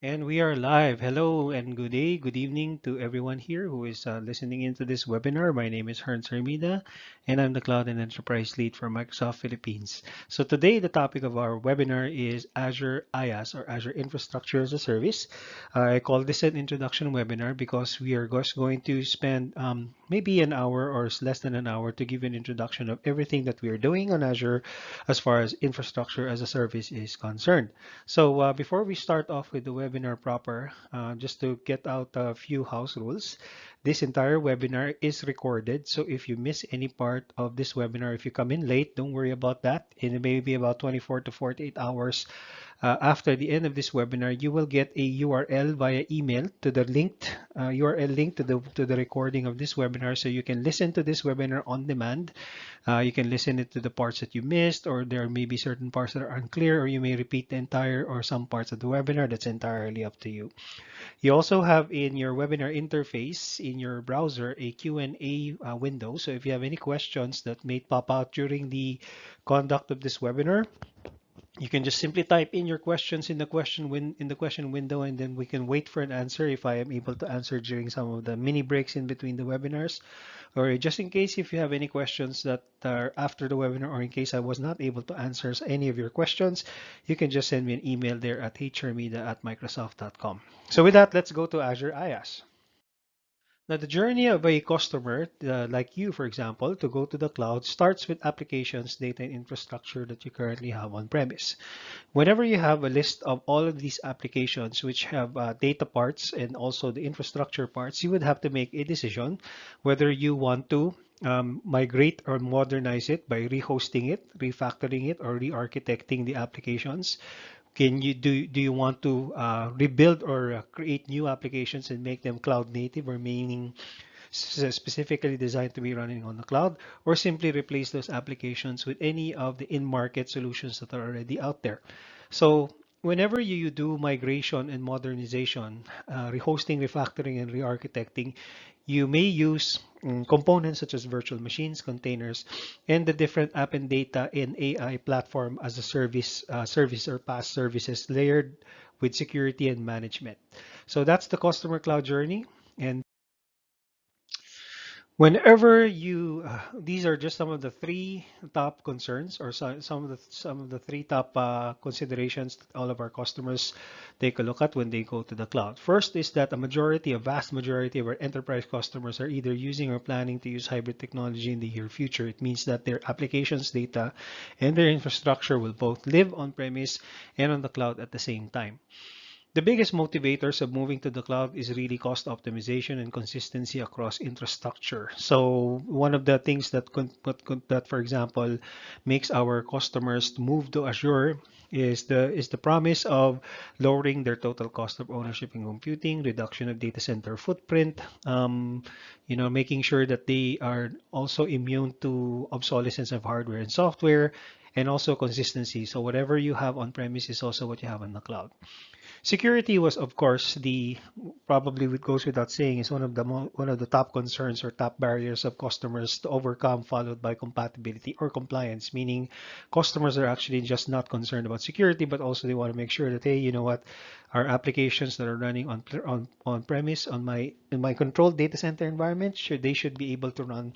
And we are live. Hello and good day, good evening to everyone here who is listening into this webinar. My name is Herns Hermida, and I'm the Cloud and Enterprise Lead for Microsoft Philippines. So today, the topic of our webinar is Azure IaaS, or Azure Infrastructure as a Service. I call this an introduction webinar because we are just going to spend maybe an hour or less than an hour to give an introduction of everything that we are doing on Azure as far as infrastructure as a service is concerned. So before we start off with the webinar proper, just to get out a few house rules, this entire webinar is recorded. So if you miss any part of this webinar, if you come in late, don't worry about that. It may be about 24 to 48 hours after the end of this webinar, you will get a URL via email to the linked URL link to the recording of this webinar, so you can listen to this webinar on demand. You can listen it to the parts that you missed, or there may be certain parts that are unclear, or you may repeat the entire or some parts of the webinar. That's entirely up to you. You also have in your webinar interface in your browser a Q&A window. So if you have any questions that may pop out during the conduct of this webinar, you can just simply type in your questions in the question window, and then we can wait for an answer if I am able to answer during some of the mini breaks in between the webinars. Or just in case if you have any questions that are after the webinar, or in case I was not able to answer any of your questions, you can just send me an email there at hrmida@microsoft.com. So with that, let's go to Azure IaaS. Now, the journey of a customer, like you, for example, to go to the cloud starts with applications, data, and infrastructure that you currently have on premise. Whenever you have a list of all of these applications which have data parts and also the infrastructure parts, you would have to make a decision whether you want to migrate or modernize it by rehosting it, refactoring it, or re-architecting the applications. Do you want to rebuild or create new applications and make them cloud native, or meaning specifically designed to be running on the cloud, or simply replace those applications with any of the in-market solutions that are already out there? So whenever you do migration and modernization, rehosting, refactoring, and re-architecting, you may use components such as virtual machines, containers, and the different app and data in AI platform as a service or PaaS services layered with security and management. So that's the customer cloud journey. And whenever you, these are just some of the three top concerns, or some of the three top considerations that all of our customers take a look at when they go to the cloud. First is that a vast majority of our enterprise customers are either using or planning to use hybrid technology in the near future. It means that their applications, data, and their infrastructure will both live on premise and on the cloud at the same time. The biggest motivators of moving to the cloud is really cost optimization and consistency across infrastructure. So one of the things that, for example, makes our customers move to Azure is the promise of lowering their total cost of ownership and computing, reduction of data center footprint, making sure that they are also immune to obsolescence of hardware and software, and also consistency. So whatever you have on premise is also what you have on the cloud. Security was, of course, the probably it goes without saying, is one of the top concerns or top barriers of customers to overcome, followed by compatibility or compliance, meaning customers are actually just not concerned about security, but also they want to make sure that, hey, you know what, our applications that are running on premise in my controlled data center environment, should be able to run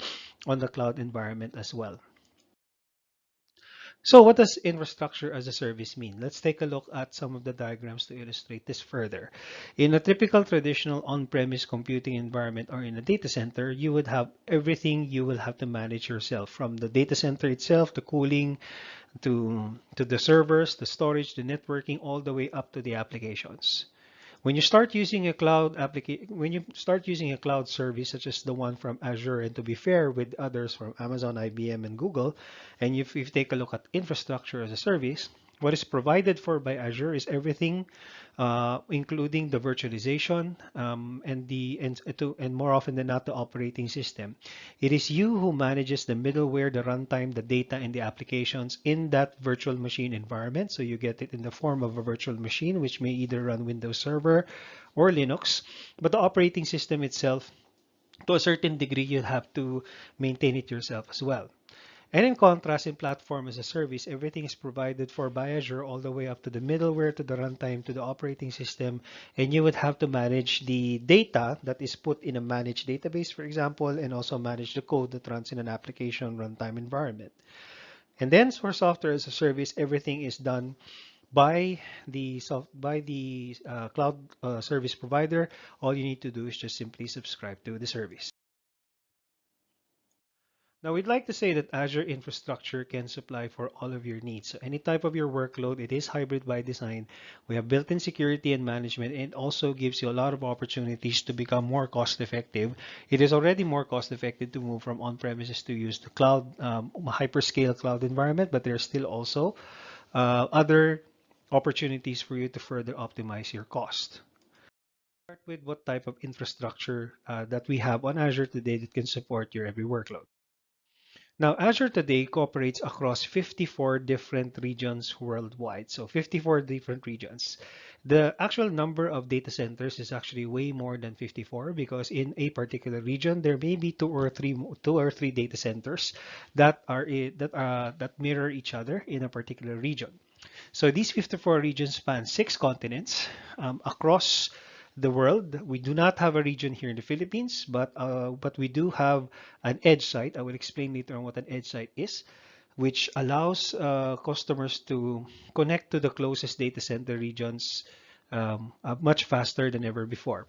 on the cloud environment as well. So what does infrastructure as a service mean? Let's take a look at some of the diagrams to illustrate this further. In a typical traditional on-premise computing environment or in a data center, you would have everything you will have to manage yourself, from the data center itself, the cooling, to the servers, the storage, the networking, all the way up to the applications. When you start using a cloud service such as the one from Azure, and to be fair with others from Amazon, IBM, and Google, and if you take a look at infrastructure as a service, what is provided for by Azure is everything, including the virtualization, and more often than not, the operating system. It is you who manages the middleware, the runtime, the data, and the applications in that virtual machine environment. So you get it in the form of a virtual machine, which may either run Windows Server or Linux. But the operating system itself, to a certain degree, you have to maintain it yourself as well. And in contrast, in platform as a service, everything is provided for by Azure all the way up to the middleware, to the runtime, to the operating system, and you would have to manage the data that is put in a managed database, for example, and also manage the code that runs in an application runtime environment. And then for software as a service, everything is done by the cloud service provider. All you need to do is just simply subscribe to the service. Now, we'd like to say that Azure infrastructure can supply for all of your needs. So any type of your workload, it is hybrid by design. We have built-in security and management, and it also gives you a lot of opportunities to become more cost effective. It is already more cost effective to move from on-premises to use the cloud, hyperscale cloud environment, but there are still also other opportunities for you to further optimize your cost. Start with what type of infrastructure that we have on Azure today that can support your every workload. Now, Azure today cooperates across 54 different regions worldwide. So 54 different regions. The actual number of data centers is actually way more than 54 because in a particular region, there may be two or three data centers that mirror each other in a particular region. So these 54 regions span 6 continents across the world. We do not have a region here in the Philippines, but we do have an edge site. I will explain later on what an edge site is, which allows customers to connect to the closest data center regions much faster than ever before.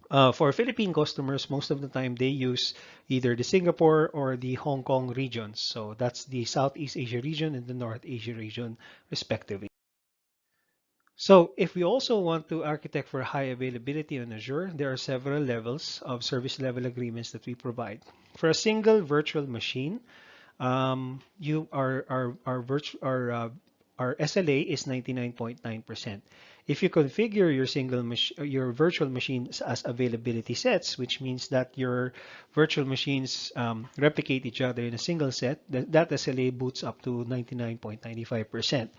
For Philippine customers, most of the time they use either the Singapore or the Hong Kong regions. So that's the Southeast Asia region and the North Asia region, respectively. So if we also want to architect for high availability on Azure, there are several levels of service level agreements that we provide. For a single virtual machine, you our SLA is 99.9%. If you configure your virtual machines as availability sets, which means that your virtual machines replicate each other in a single set, that SLA boots up to 99.95%.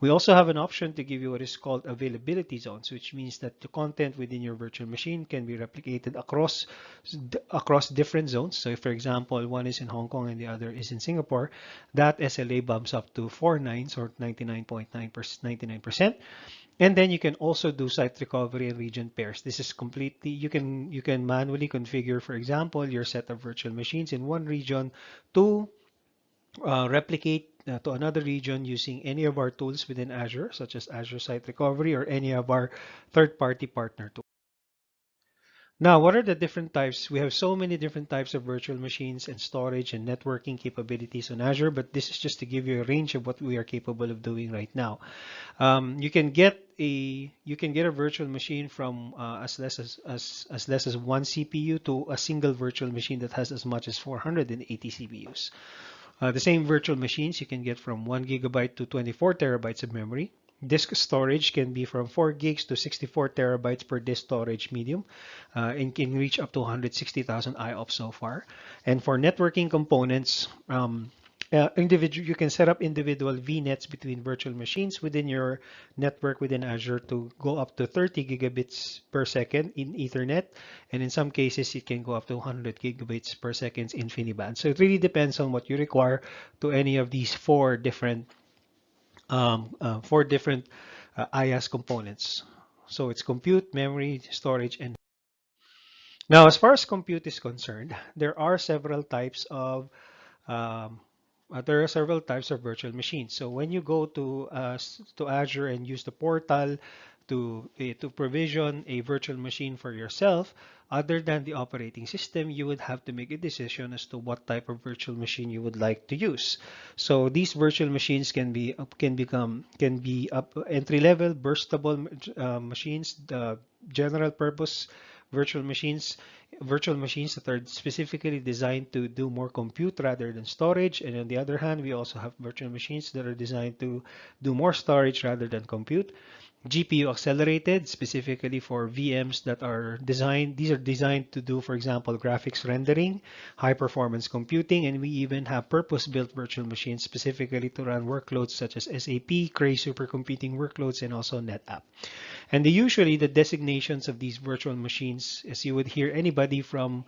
We also have an option to give you what is called availability zones, which means that the content within your virtual machine can be replicated across different zones. So if, for example, one is in Hong Kong and the other is in Singapore, that SLA bumps up to 4 nines or 99.99%. And then you can also do site recovery and region pairs. This is completely, you can manually configure, for example, your set of virtual machines in one region to replicate to another region using any of our tools within Azure, such as Azure Site Recovery or any of our third-party partner tools. Now, what are the different types? We have so many different types of virtual machines and storage and networking capabilities on Azure, but this is just to give you a range of what we are capable of doing right now. You can get a virtual machine from as less as one CPU to a single virtual machine that has as much as 480 CPUs. The same virtual machines you can get from 1 gigabyte to 24 terabytes of memory. Disk storage can be from 4 gigs to 64 terabytes per disk storage medium and can reach up to 160,000 IOPS so far. And for networking components, you can set up individual VNets between virtual machines within your network within Azure to go up to 30 gigabits per second in Ethernet, and in some cases it can go up to 100 gigabits per second in InfiniBand. So it really depends on what you require to any of these four different IaaS components. So it's compute, memory, storage, and now as far as compute is concerned, um, there are several types of virtual machines. So when you go to Azure and use the portal to provision a virtual machine for yourself, other than the operating system, you would have to make a decision as to what type of virtual machine you would like to use. So these virtual machines can be entry level, burstable machines, the general purpose virtual machines that are specifically designed to do more compute rather than storage. And on the other hand, we also have virtual machines that are designed to do more storage rather than compute. GPU accelerated, specifically for VMs that are designed. These are designed to do, for example, graphics rendering, high performance computing, and we even have purpose-built virtual machines specifically to run workloads such as SAP, Cray supercomputing workloads, and also NetApp. And usually the designations of these virtual machines, as you would hear anybody from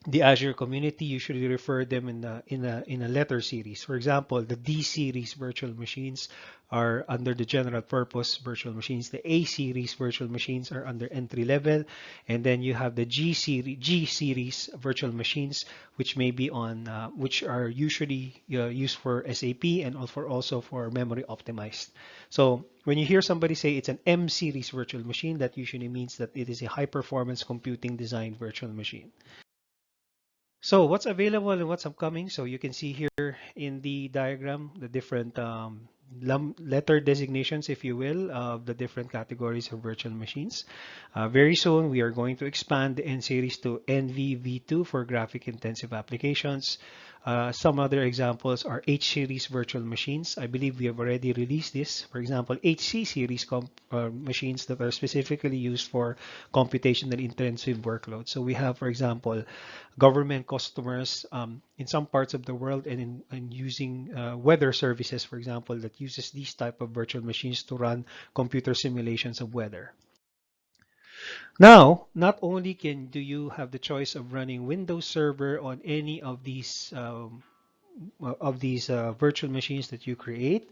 the Azure community usually refer them in a letter series. For example, the D series virtual machines are under the general purpose virtual machines. The A series virtual machines are under entry level, and then you have the G series virtual machines, which may be on which are usually used for SAP and also for memory optimized. So when you hear somebody say it's an M series virtual machine, that usually means that it is a high performance computing designed virtual machine. So what's available and what's upcoming? So you can see here in the diagram the different letter designations, if you will, of the different categories of virtual machines. Very soon, we are going to expand the N series to NVV2 for graphic intensive applications. Some other examples are H series virtual machines. I believe we have already released this. For example, HC series machines that are specifically used for computational intensive workloads. So we have, for example, government customers in some parts of the world, and in using weather services, for example, that uses these type of virtual machines to run computer simulations of weather. Now, not only do you have the choice of running Windows Server on any of these virtual machines that you create.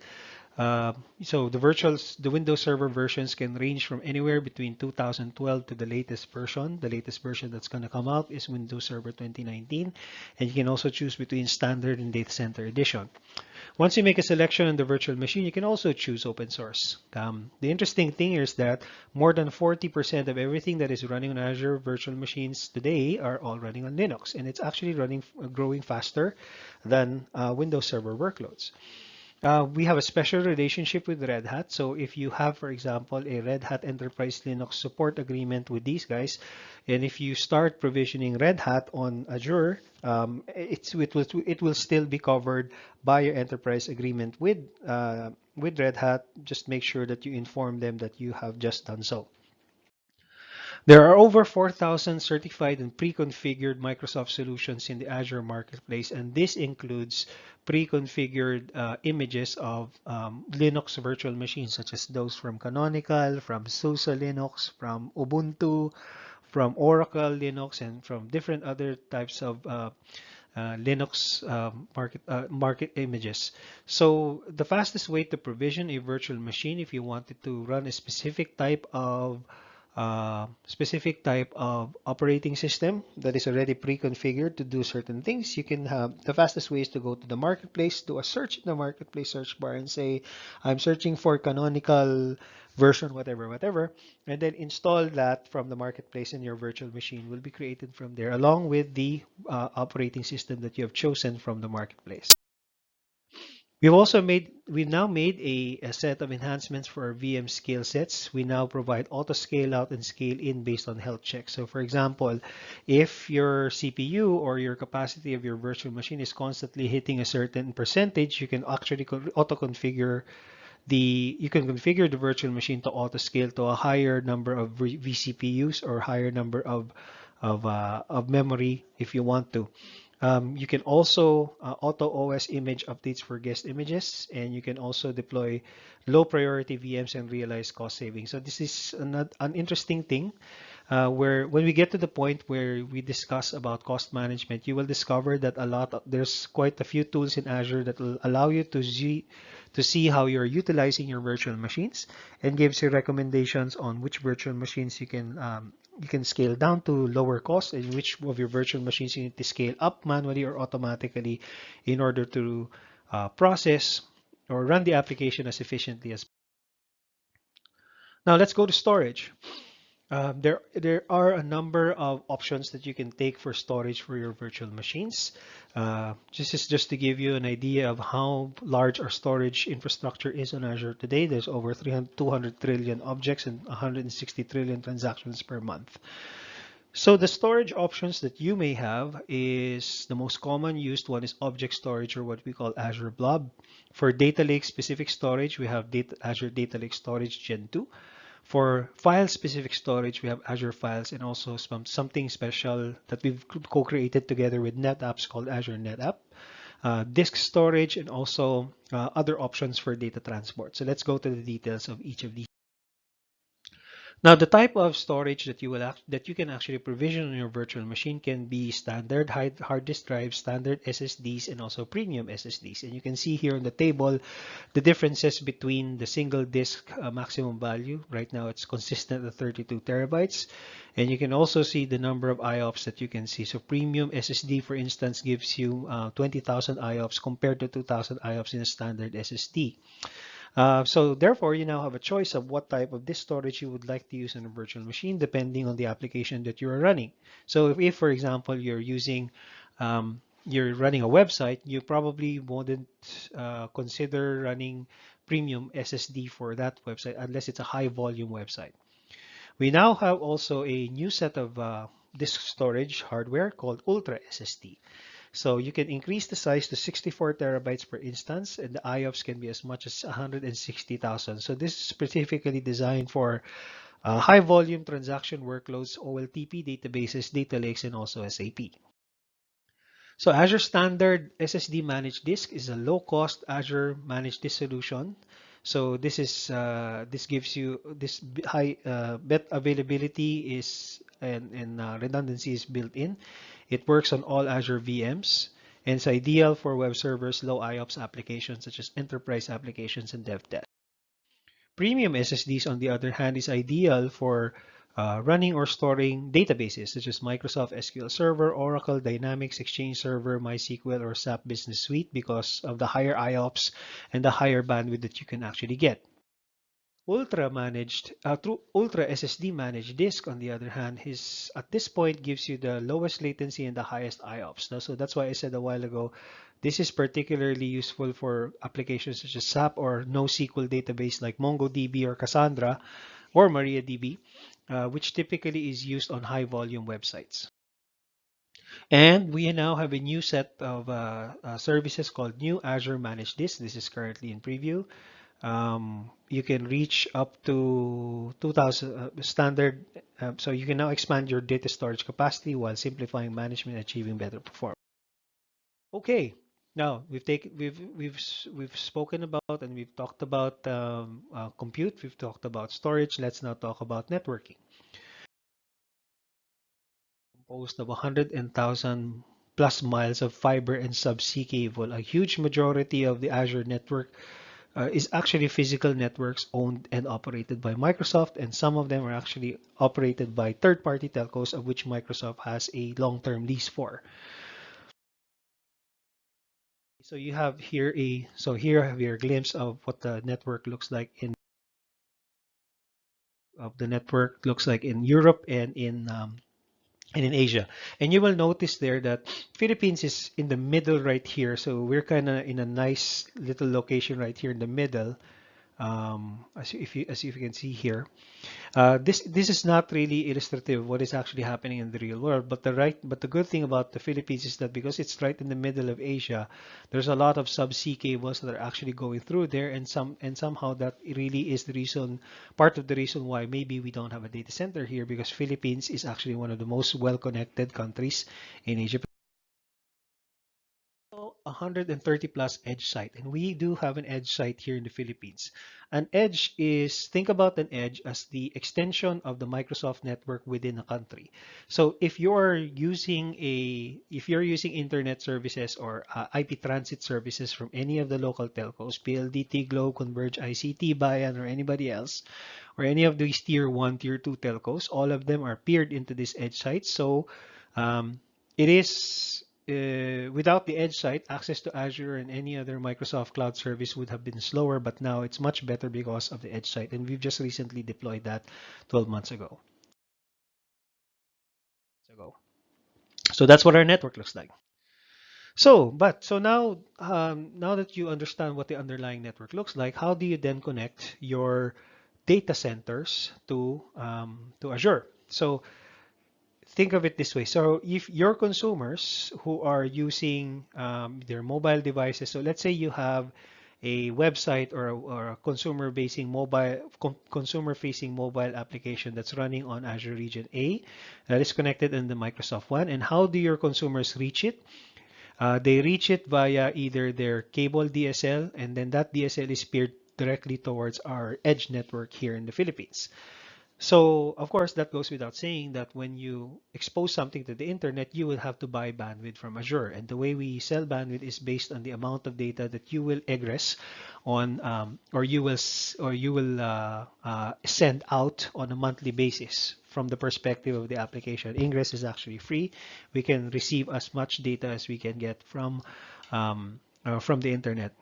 So the Windows Server versions can range from anywhere between 2012 to the latest version. The latest version that's going to come out is Windows Server 2019, and you can also choose between Standard and Data Center Edition. Once you make a selection on the virtual machine, you can also choose open source. The interesting thing is that more than 40% of everything that is running on Azure virtual machines today are all running on Linux, and it's actually growing faster than Windows Server workloads. We have a special relationship with Red Hat. So if you have, for example, a Red Hat Enterprise Linux support agreement with these guys, and if you start provisioning Red Hat on Azure, it will still be covered by your enterprise agreement with Red Hat. Just make sure that you inform them that you have just done so. There are over 4,000 certified and pre-configured Microsoft solutions in the Azure Marketplace, and this includes pre-configured images of Linux virtual machines, such as those from Canonical, from SUSE Linux, from Ubuntu, from Oracle Linux, and from different other types of Linux market images. So the fastest way to provision a virtual machine, if you wanted to run a specific type of operating system that is already pre-configured to do certain things, you can have the fastest way is to go to the marketplace, do a search in the marketplace search bar, and say, I'm searching for canonical version, whatever, and then install that from the marketplace, and your virtual machine will be created from there, along with the operating system that you have chosen from the marketplace. We've now made a set of enhancements for our VM scale sets. We now provide auto scale out and scale in based on health checks. So for example, if your CPU or your capacity of your virtual machine is constantly hitting a certain percentage, you can actually configure the virtual machine to auto scale to a higher number of vCPUs or higher number of memory if you want to. You can also auto OS image updates for guest images, and you can also deploy low priority VMs and realize cost savings. So this is an interesting thing where when we get to the point where we discuss about cost management, you will discover that there's quite a few tools in Azure that will allow you to see how you're utilizing your virtual machines, and gives you recommendations on which virtual machines you can scale down to lower cost, and which of your virtual machines you need to scale up manually or automatically in order to process or run the application as efficiently as. Now let's go to storage. There are a number of options that you can take for storage for your virtual machines. This is just to give you an idea of how large our storage infrastructure is on Azure today. There's over 200 trillion objects and 160 trillion transactions per month. So the storage options that you may have is the most common used one is object storage, or what we call Azure Blob. For data lake specific storage, we have Azure Data Lake Storage Gen 2. For file-specific storage, we have Azure Files, and also something special that we've co-created together with NetApps called Azure NetApp. Disk storage, and also other options for data transport. So let's go to the details of each of these. Now, the type of storage that that you can actually provision on your virtual machine can be standard hard disk drives, standard SSDs, and also premium SSDs. And you can see here on the table the differences between the single disk maximum value. Right now, it's consistent at 32 terabytes. And you can also see the number of IOPS that you can see. So premium SSD, for instance, gives you 20,000 IOPS compared to 2,000 IOPS in a standard SSD. So therefore, you now have a choice of what type of disk storage you would like to use on a virtual machine, depending on the application that you are running. So if for example, you're running a website, you probably wouldn't consider running premium SSD for that website unless it's a high volume website. We now have also a new set of disk storage hardware called Ultra SSD. So you can increase the size to 64 terabytes per instance, and the IOPS can be as much as 160,000. So this is specifically designed for high volume transaction workloads, OLTP databases, data lakes, and also SAP. So Azure Standard SSD Managed Disk is a low-cost Azure Managed Disk solution. So this gives you this high bet availability is and redundancy is built in. It works on all Azure VMs and it's ideal for web servers, low IOPS applications such as enterprise applications and dev test. Premium SSDs, on the other hand, is ideal for running or storing databases such as Microsoft SQL Server, Oracle, Dynamics, Exchange Server, MySQL, or SAP Business Suite because of the higher IOPS and the higher bandwidth that you can actually get. Through Ultra SSD managed disk, on the other hand, is at this point gives you the lowest latency and the highest IOPS. So that's why I said a while ago, this is particularly useful for applications such as SAP or NoSQL database like MongoDB or Cassandra or MariaDB, which typically is used on high volume websites. And we now have a new set of services called New Azure Managed Disk. This is currently in preview. You can reach up to 2000 standard. So you can now expand your data storage capacity while simplifying management and achieving better performance. Okay, now we've spoken about and we've talked about compute. We've talked about storage. Let's now talk about networking. Composed of 100,000 plus miles of fiber and subsea cable, a huge majority of the Azure network is actually physical networks owned and operated by Microsoft, and some of them are actually operated by third-party telcos, of which Microsoft has a long-term lease for. So you have here here I have your glimpse of what the network looks like in Europe and in Asia. And you will notice there that Philippines is in the middle right here. So we're kind of in a nice little location right here in the middle. As you can see here, this is not really illustrative of what is actually happening in the real world. But the good thing about the Philippines is that because it's right in the middle of Asia, there's a lot of subsea cables that are actually going through there, and somehow that really is the reason, part of the reason why maybe we don't have a data center here, because Philippines is actually one of the most well-connected countries in Asia. 130 plus edge site, and we do have an edge site here in the Philippines. An edge is, think about an edge as the extension of the Microsoft network within a country. So if you're using internet services or IP transit services from any of the local telcos, PLDT, Globe, Converge, ICT, Bayan, or anybody else, or any of these tier 1, tier 2 telcos, all of them are peered into this edge site. So it is without the edge site, access to Azure and any other Microsoft cloud service would have been slower, but now it's much better because of the edge site. And we've just recently deployed that 12 months ago. So that's what our network looks like. So now that you understand what the underlying network looks like, how do you then connect your data centers to Azure? So think of it this way. So if your consumers who are using their mobile devices, so let's say you have a website or a consumer-facing mobile application that's running on Azure Region A that is connected in the Microsoft One. And how do your consumers reach it? They reach it via either their cable DSL, and then that DSL is peered directly towards our edge network here in the Philippines. So, of course, that goes without saying that when you expose something to the internet, you will have to buy bandwidth from Azure. And the way we sell bandwidth is based on the amount of data that you will egress on, or you will send out on a monthly basis. From the perspective of the application, ingress is actually free. We can receive as much data as we can get from the internet.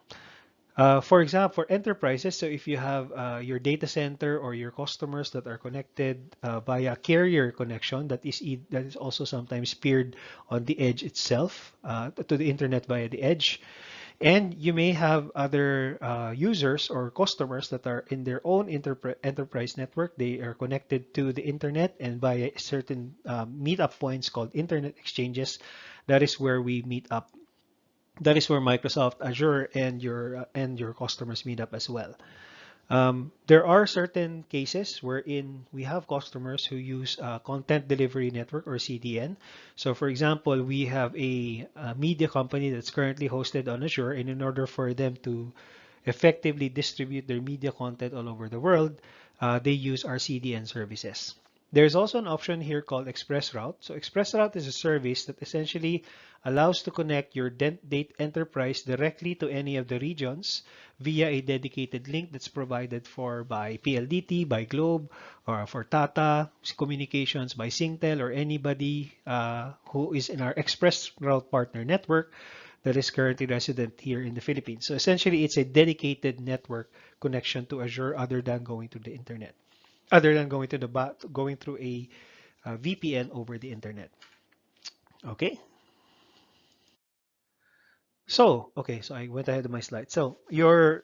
For example, for enterprises, so if you have your data center or your customers that are connected via carrier connection, that is also sometimes peered on the edge itself to the internet via the edge, and you may have other users or customers that are in their own enterprise network. They are connected to the internet and via certain meetup points called internet exchanges. That is where we meet up. That is where Microsoft Azure and your customers meet up as well. There are certain cases wherein we have customers who use content delivery network or CDN. So, for example, we have a media company that's currently hosted on Azure, and in order for them to effectively distribute their media content all over the world, they use our CDN services. There's also an option here called ExpressRoute. So ExpressRoute is a service that essentially allows to connect your date enterprise directly to any of the regions via a dedicated link that's provided for by PLDT, by Globe, or for Tata Communications, by Singtel, or anybody who is in our ExpressRoute partner network that is currently resident here in the Philippines. So essentially, it's a dedicated network connection to Azure other than going to the internet, other than going through a VPN over the internet. Okay. So I went ahead of my slide. So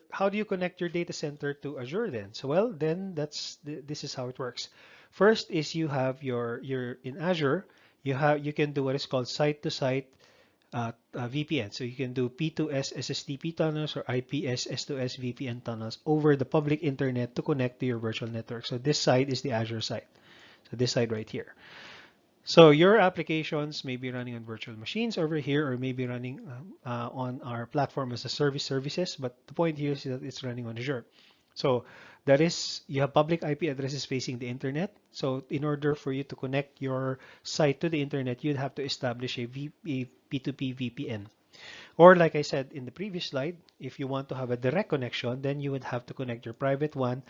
how do you connect your data center to Azure then? So well, then this is how it works. First is you have your in Azure, you can do what is called site-to-site VPN. So you can do P2S SSTP tunnels or IPS S2S VPN tunnels over the public internet to connect to your virtual network. So this side is the Azure side. So this side right here. So your applications may be running on virtual machines over here, or maybe running on our platform as a services. But the point here is that it's running on Azure. So that is, you have public IP addresses facing the internet. So in order for you to connect your site to the internet, you'd have to establish a P2P VPN. Or like I said in the previous slide, if you want to have a direct connection, then you would have to connect your private one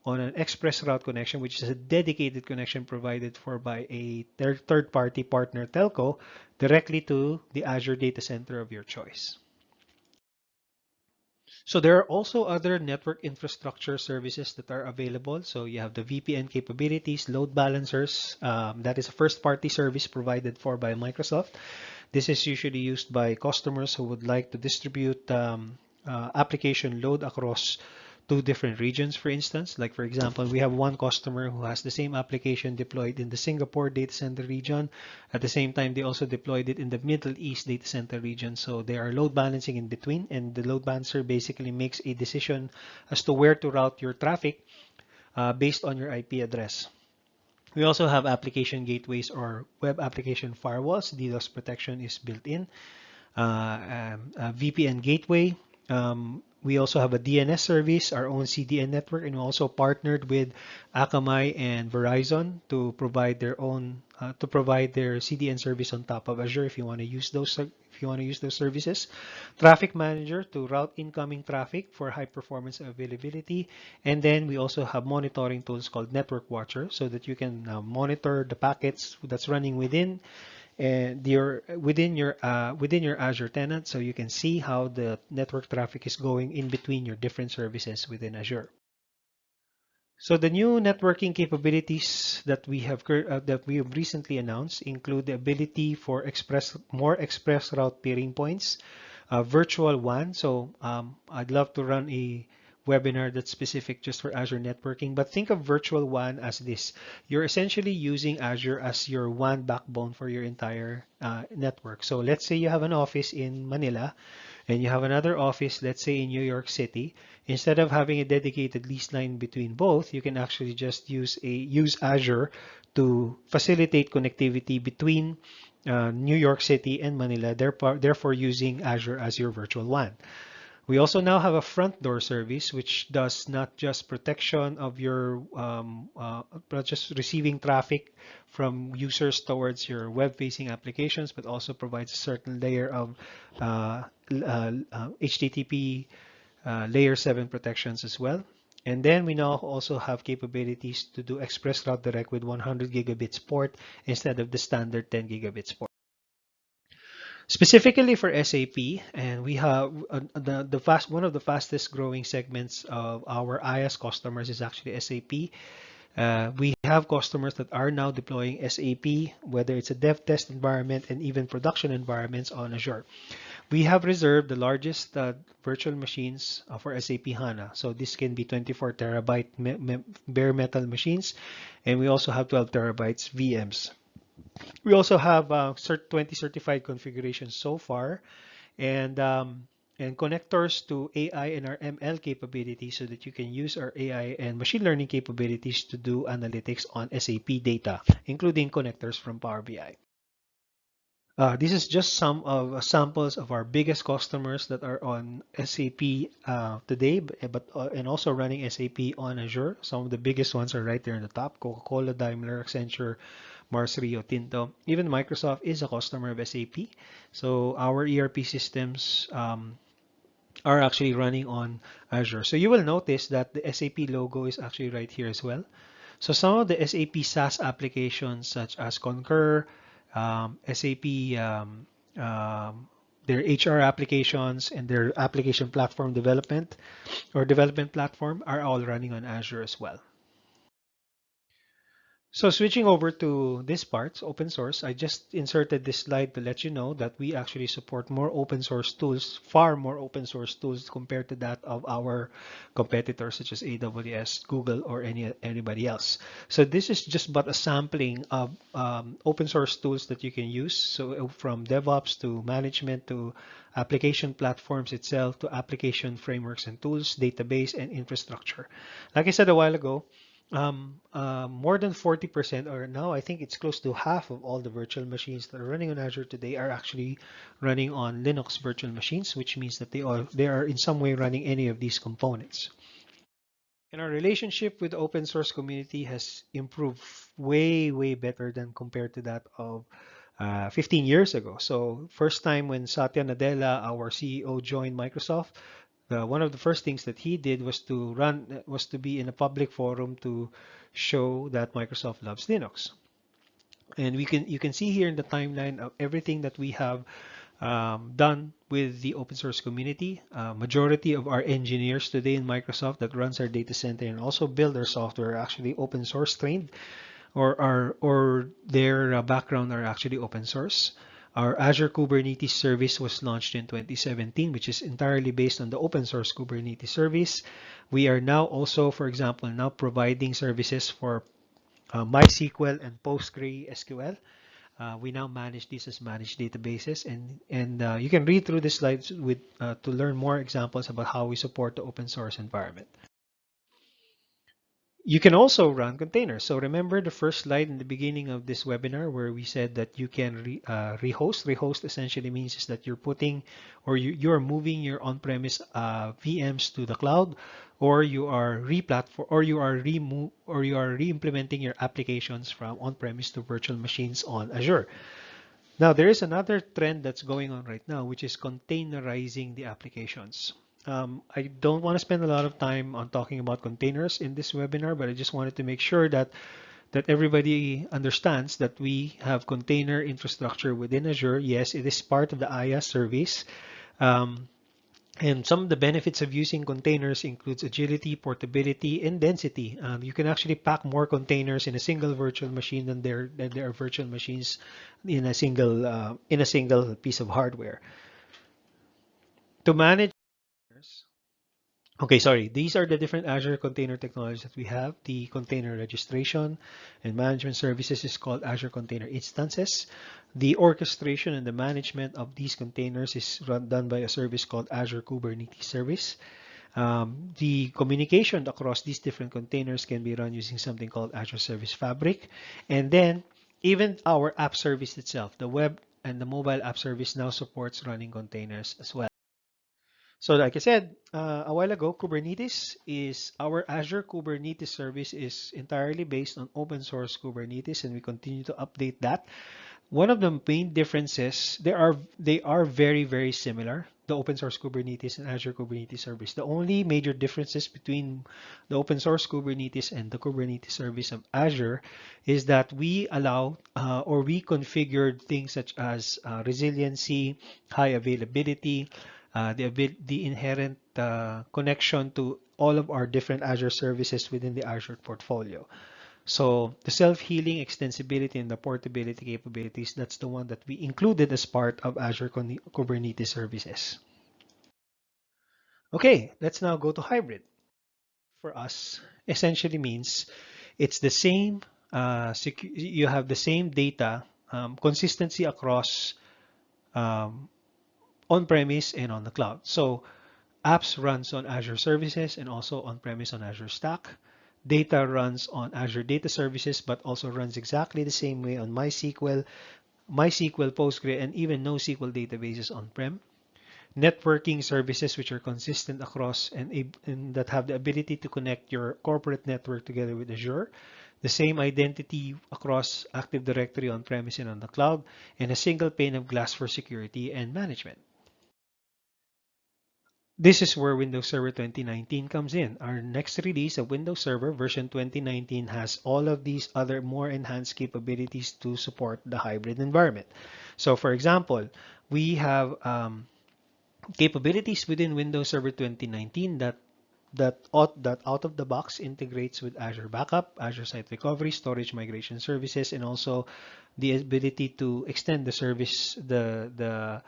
on an express route connection, which is a dedicated connection provided for by a third-party partner telco directly to the Azure data center of your choice. So there are also other network infrastructure services that are available. So you have the VPN capabilities, load balancers. That is a first-party service provided for by Microsoft. This is usually used by customers who would like to distribute application load across two different regions, for instance. Like, for example, we have one customer who has the same application deployed in the Singapore data center region. At the same time, they also deployed it in the Middle East data center region. So they are load balancing in between, and the load balancer basically makes a decision as to where to route your traffic based on your IP address. We also have application gateways or web application firewalls. DDoS protection is built in. A VPN gateway. We also have a DNS service, our own CDN network, and we also partnered with Akamai and Verizon to provide their CDN service on top of Azure if you want to use those services. Traffic manager to route incoming traffic for high performance availability, and then we also have monitoring tools called Network Watcher so that you can monitor the packets that's running within and within your Azure tenant, so you can see how the network traffic is going in between your different services within Azure. So the new networking capabilities that we have recently announced include the ability for more express route peering points, virtual WAN. So I'd love to run a webinar that's specific just for Azure networking, but think of virtual WAN as this. You're essentially using Azure as your WAN backbone for your entire network. So let's say you have an office in Manila and you have another office, let's say in New York City. Instead of having a dedicated lease line between both, you can actually just use Azure to facilitate connectivity between New York City and Manila, therefore using Azure as your virtual WAN. We also now have a front door service, which does not just protection of your, not just receiving traffic from users towards your web-facing applications, but also provides a certain layer of HTTP layer 7 protections as well. And then we now also have capabilities to do express route direct with 100 gigabits port instead of the standard 10 gigabits port. Specifically for SAP, and we have one of the fastest growing segments of our IaaS customers is actually SAP. We have customers that are now deploying SAP, whether it's a dev test environment and even production environments on Azure. We have reserved the largest virtual machines for SAP HANA. So this can be 24 terabyte bare metal machines, and we also have 12 terabytes VMs. We also have 20 certified configurations so far, and connectors to AI and our ML capabilities so that you can use our AI and machine learning capabilities to do analytics on SAP data, including connectors from Power BI. This is just some of samples of our biggest customers that are on SAP today, and also running SAP on Azure. Some of the biggest ones are right there in the top: Coca-Cola, Daimler, Accenture, Mars, Rio Tinto. Even Microsoft is a customer of SAP. So our ERP systems are actually running on Azure. So you will notice that the SAP logo is actually right here as well. So some of the SAP SaaS applications such as Concur, SAP, their HR applications and their application platform development or development platform are all running on Azure as well. So switching over to this part, open source, I just inserted this slide to let you know that we actually support more open source tools, far more open source tools compared to that of our competitors such as AWS, Google, or anybody else. So this is just but a sampling of open source tools that you can use. So from DevOps to management to application platforms itself to application frameworks and tools, database and infrastructure. Like I said a while ago, more than 40%, or now I think it's close to half of all the virtual machines that are running on Azure today are actually running on Linux virtual machines, which means that they are in some way running any of these components. And our relationship with the open source community has improved way, way better than compared to that of 15 years ago. So first time when Satya Nadella, our CEO, joined Microsoft, one of the first things that he did was to be in a public forum to show that Microsoft loves Linux. And you can see here in the timeline of everything that we have done with the open source community. Majority of our engineers today in Microsoft that runs our data center and also build our software are actually open source trained, or their background are actually open source. Our Azure Kubernetes service was launched in 2017, which is entirely based on the open source Kubernetes service. We are now also, for example, now providing services for MySQL and PostgreSQL. We now manage these as managed databases, and you can read through the slides to learn more examples about how we support the open source environment. You can also run containers. So remember the first slide in the beginning of this webinar where we said that you can rehost. Rehost essentially means is that you're putting or you're moving your on-premise VMs to the cloud, or you are re-implementing your applications from on-premise to virtual machines on Azure. Now there is another trend that's going on right now, which is containerizing the applications. I don't want to spend a lot of time on talking about containers in this webinar, but I just wanted to make sure that everybody understands that we have container infrastructure within Azure. Yes, it is part of the IaaS service. And some of the benefits of using containers includes agility, portability, and density. You can actually pack more containers in a single virtual machine than there are virtual machines in a single piece of hardware. To manage Okay, sorry. These are the different Azure container technologies that we have. The container registration and management services is called Azure Container Instances. The orchestration and the management of these containers is done by a service called Azure Kubernetes Service. The communication across these different containers can be run using something called Azure Service Fabric. And then even our app service itself, the web and the mobile app service now supports running containers as well. So like I said a while ago, Kubernetes is our Azure Kubernetes service is entirely based on open source Kubernetes, and we continue to update that. One of the main differences, they are very similar, the open source Kubernetes and Azure Kubernetes service. The only major differences between the open source Kubernetes and the Kubernetes service of Azure is that we allow or we configured things such as resiliency, high availability, the inherent connection to all of our different Azure services within the Azure portfolio. So the self-healing, extensibility, and the portability capabilities, that's the one that we included as part of Azure Kubernetes services. Okay, let's now go to hybrid. For us, essentially means it's the same, you have the same data, consistency across um, on-premise and on the cloud. So apps runs on Azure services and also on-premise on Azure Stack. Data runs on Azure Data Services, but also runs exactly the same way on MySQL, Postgre, and even NoSQL databases on-prem. Networking services which are consistent across and that have the ability to connect your corporate network together with Azure. The same identity across Active Directory on-premise and on the cloud, and a single pane of glass for security and management. This is where Windows Server 2019 comes in. Our next release of Windows Server version 2019 has all of these other more enhanced capabilities to support the hybrid environment. So for example, we have capabilities within Windows Server 2019 that out of the box integrates with Azure Backup, Azure Site Recovery, Storage Migration Services, and also the ability to extend the service, the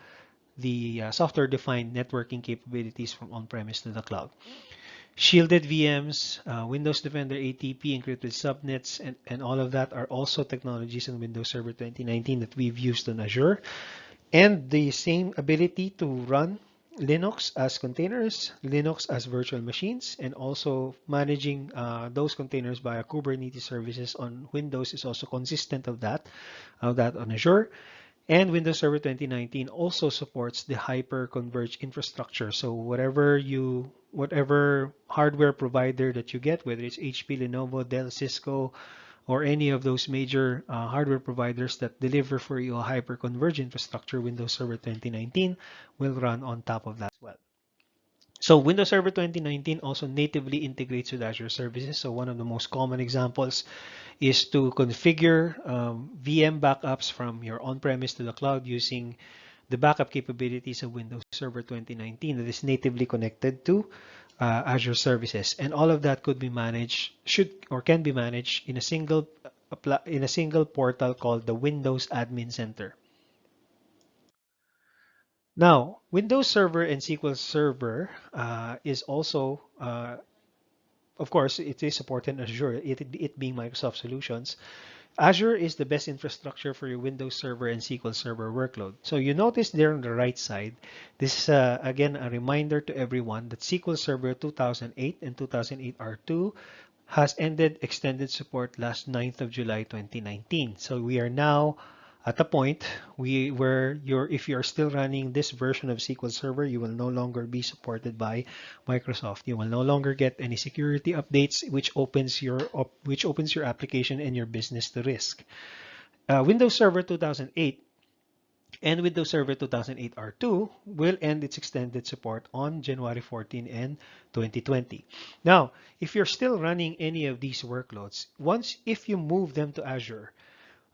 software-defined networking capabilities from on-premise to the cloud. Shielded VMs, Windows Defender ATP, encrypted subnets, and all of that are also technologies in Windows Server 2019 that we've used on Azure. And the same ability to run Linux as containers, Linux as virtual machines, and also managing those containers via Kubernetes services on Windows is also consistent of that on Azure. And Windows Server 2019 also supports the hyper-converged infrastructure. So whatever hardware provider that you get, whether it's HP, Lenovo, Dell, Cisco, or any of those major hardware providers that deliver for you a hyper-converged infrastructure, Windows Server 2019 will run on top of that as well. So Windows Server 2019 also natively integrates with Azure services. So one of the most common examples is to configure VM backups from your on-premise to the cloud using the backup capabilities of Windows Server 2019 that is natively connected to Azure services. And all of that could be managed, should or can be managed in a single portal called the Windows Admin Center. Now, Windows Server and SQL Server is also, of course, it is supported in Azure, it being Microsoft solutions. Azure is the best infrastructure for your Windows Server and SQL Server workload. So you notice there on the right side, this is again a reminder to everyone that SQL Server 2008 and 2008 R2 has ended extended support last 9th of July 2019. So we are now at a point where if you're still running this version of SQL Server, you will no longer be supported by Microsoft. You will no longer get any security updates, which opens your application and your business to risk. Windows Server 2008 and Windows Server 2008 R2 will end its extended support on January 14 and 2020. Now, if you're still running any of these workloads, if you move them to Azure,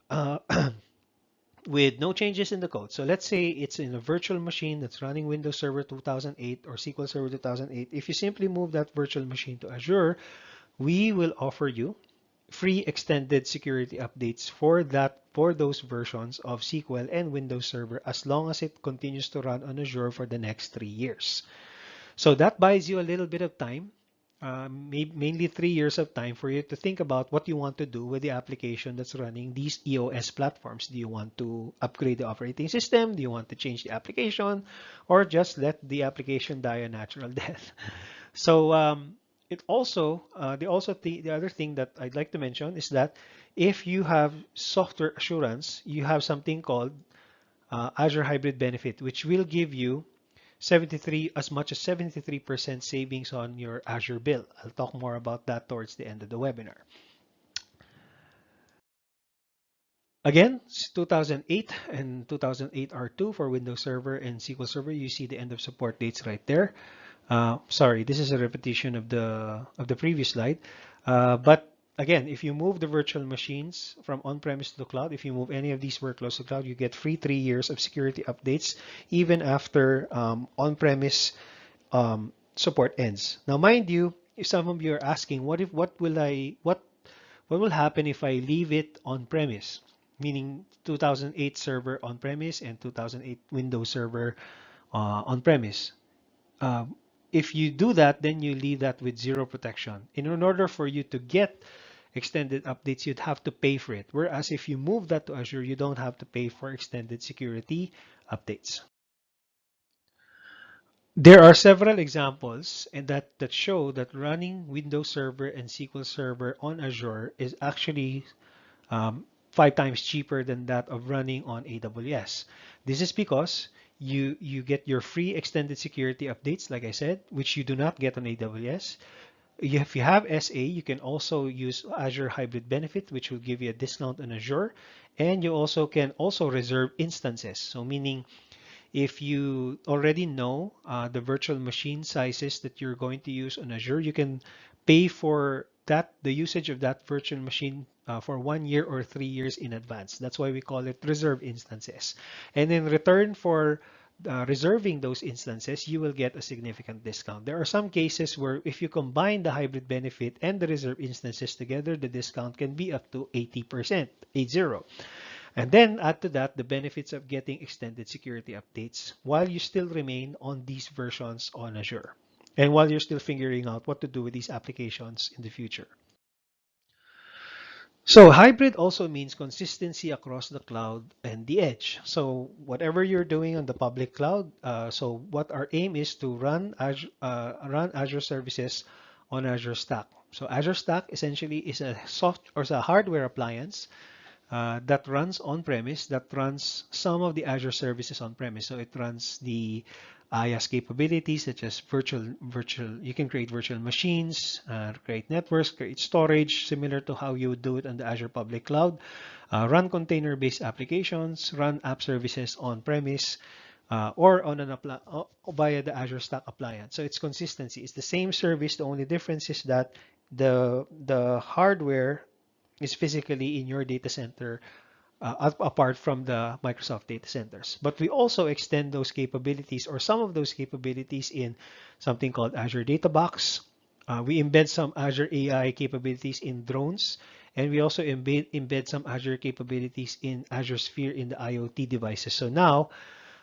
uh, with no changes in the code. So let's say it's in a virtual machine that's running Windows Server 2008 or SQL Server 2008. If you simply move that virtual machine to Azure, we will offer you free extended security updates for those versions of SQL and Windows Server as long as it continues to run on Azure for the next 3 years. So that buys you a little bit of time, mainly 3 years of time for you to think about what you want to do with the application that's running these EOS platforms. Do you want to upgrade the operating system? Do you want to change the application? Or just let the application die a natural death? So the other thing that I'd like to mention is that if you have software assurance, you have something called Azure Hybrid Benefit, which will give you 73, as much as 73% savings on your Azure bill. I'll talk more about that towards the end of the webinar. Again, 2008 and 2008 R2 for Windows Server and SQL Server. You see the end of support dates right there. Sorry, this is a repetition of the previous slide. But again, if you move the virtual machines from on-premise to the cloud, if you move any of these workloads to the cloud, you get free 3 years of security updates even after on-premise support ends. Now, mind you, if some of you are asking, what will happen if I leave it on-premise? Meaning 2008 server on-premise and 2008 Windows Server on-premise. If you do that, then you leave that with zero protection. In order for you to get extended updates, you'd have to pay for it. Whereas if you move that to Azure, you don't have to pay for extended security updates. There are several examples and that show that running Windows Server and SQL Server on Azure is actually 5 times cheaper than that of running on AWS. This is because you get your free extended security updates, like I said, which you do not get on AWS. If you have SA, you can also use Azure Hybrid Benefit, which will give you a discount on Azure. And you also can reserve instances. So meaning if you already know the virtual machine sizes that you're going to use on Azure, you can pay for the usage of that virtual machine for 1 year or 3 years in advance. That's why we call it reserve instances. And in return for reserving those instances, you will get a significant discount. There are some cases where if you combine the hybrid benefit and the reserve instances together, the discount can be up to 80%, 80. And then add to that the benefits of getting extended security updates while you still remain on these versions on Azure and while you're still figuring out what to do with these applications in the future. So hybrid also means consistency across the cloud and the edge. So whatever you're doing on the public cloud, so what our aim is to run Azure services on Azure Stack. So Azure Stack essentially is a is a hardware appliance that runs on-premise, that runs some of the Azure services on-premise. So it runs the IaaS capabilities such as you can create virtual machines, create networks, create storage, similar to how you would do it on the Azure public cloud, run container-based applications, run app services on-premise, or on via the Azure Stack appliance. So it's consistency. It's the same service. The only difference is that the hardware is physically in your data center apart from the Microsoft data centers. But we also extend those capabilities or some of those capabilities in something called Azure Data Box. We embed some Azure AI capabilities in drones, and we also embed some Azure capabilities in Azure Sphere in the IoT devices. So now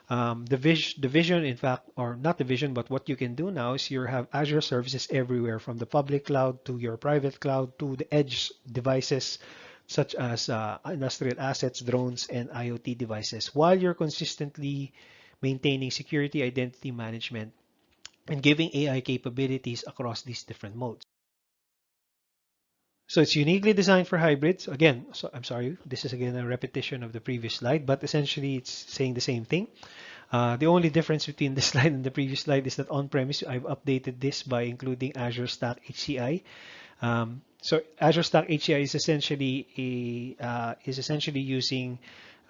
the vision, in fact, or not the vision, but what you can do now is you have Azure services everywhere, from the public cloud to your private cloud to the edge devices, such as industrial assets, drones, and IoT devices, while you're consistently maintaining security identity management and giving AI capabilities across these different modes. So it's uniquely designed for hybrids. Again, so I'm sorry, this is again a repetition of the previous slide, but essentially it's saying the same thing. The only difference between this slide and the previous slide is that on-premise, I've updated this by including Azure Stack HCI. So Azure Stack HCI is essentially using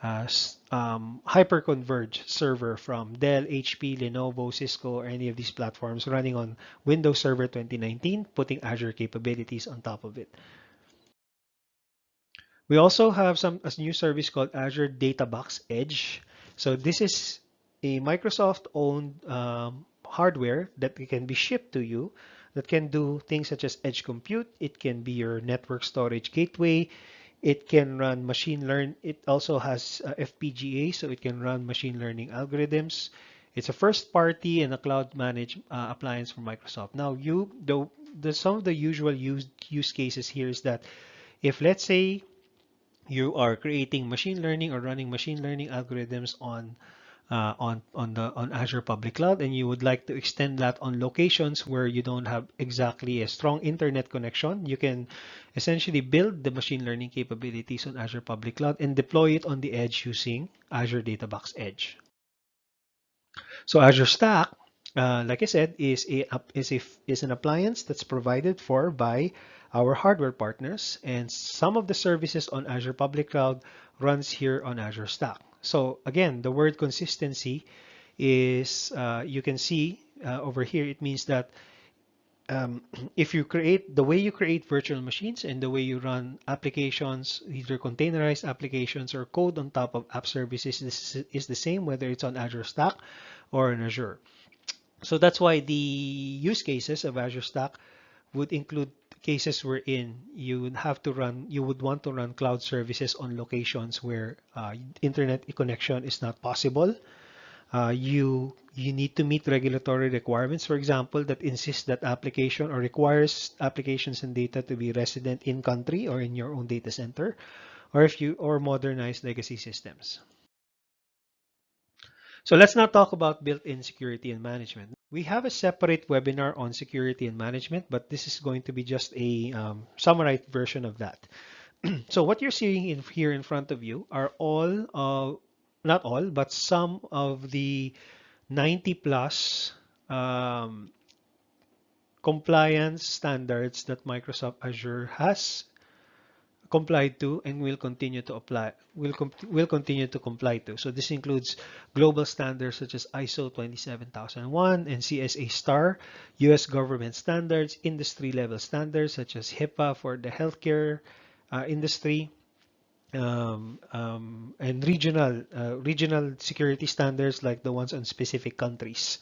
hyper-converged server from Dell, HP, Lenovo, Cisco, or any of these platforms running on Windows Server 2019, putting Azure capabilities on top of it. We also have a new service called Azure Data Box Edge. So this is a Microsoft-owned hardware that can be shipped to you that can do things such as edge compute. It can be your network storage gateway. It can run machine learn. It also has FPGA, so it can run machine learning algorithms. It's a first party and a cloud managed appliance from Microsoft. Now, some of the usual use cases here is that if, let's say, you are creating machine learning or running machine learning algorithms on Azure Public Cloud, and you would like to extend that on locations where you don't have exactly a strong internet connection, you can essentially build the machine learning capabilities on Azure Public Cloud and deploy it on the edge using Azure Data Box Edge. So Azure Stack, like I said, is an appliance that's provided for by our hardware partners, and some of the services on Azure Public Cloud runs here on Azure Stack. So again, the word consistency is you can see over here. It means that um, if you create the way you create virtual machines and the way you run applications, either containerized applications or code on top of app services, this is the same whether it's on Azure Stack or in Azure. So that's why the use cases of Azure Stack would include cases wherein you would want to run cloud services on locations where internet connection is not possible. You need to meet regulatory requirements, for example, that insist that application or requires applications and data to be resident in country or in your own data center, or modernize legacy systems. So let's now talk about built-in security and management. We have a separate webinar on security and management, but this is going to be just a summarized version of that. So what you're seeing here in front of you are not all, but some of the 90 plus compliance standards that Microsoft Azure has complied to and will continue to comply to. So this includes global standards such as ISO 27001 and CSA Star, US government standards, industry level standards such as HIPAA for the healthcare industry, and regional security standards like the ones on specific countries.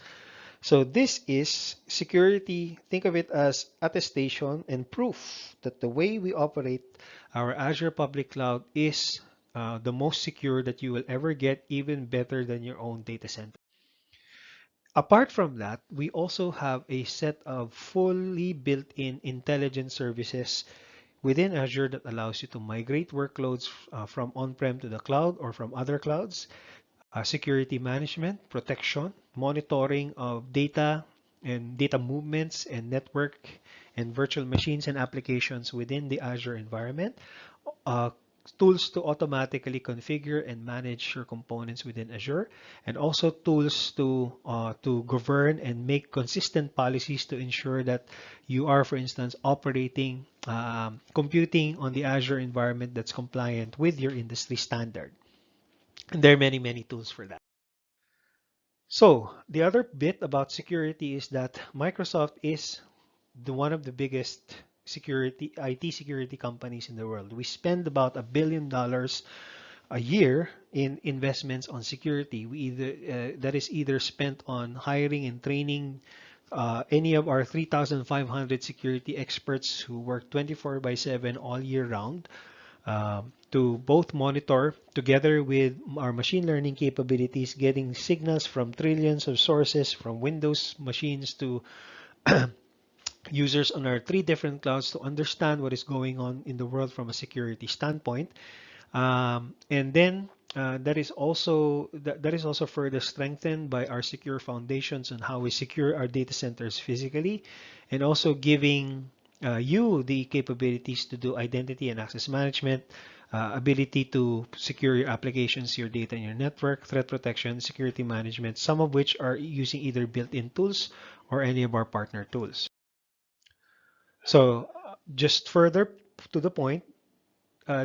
So this is security. Think of it as attestation and proof that the way we operate our Azure public cloud is the most secure that you will ever get, even better than your own data center. Apart from that, we also have a set of fully built-in intelligent services within Azure that allows you to migrate workloads from on-prem to the cloud or from other clouds, security management, protection, monitoring of data and data movements and network and virtual machines and applications within the Azure environment, uh, tools to automatically configure and manage your components within Azure, and also tools to govern and make consistent policies to ensure that you are, for instance, operating computing on the Azure environment that's compliant with your industry standard. And there are many tools for that. So the other bit about security is that Microsoft is one of the biggest IT security companies in the world. We spend about $1 billion a year in investments on security. That is either spent on hiring and training any of our 3,500 security experts who work 24 by 7 all year round, to both monitor together with our machine learning capabilities, getting signals from trillions of sources from Windows machines to users on our three different clouds to understand what is going on in the world from a security standpoint. And then that is also further strengthened by our secure foundations and how we secure our data centers physically, and also giving you the capabilities to do identity and access management, ability to secure your applications, your data, and your network, threat protection, security management, some of which are using either built-in tools or any of our partner tools. So just further to the point,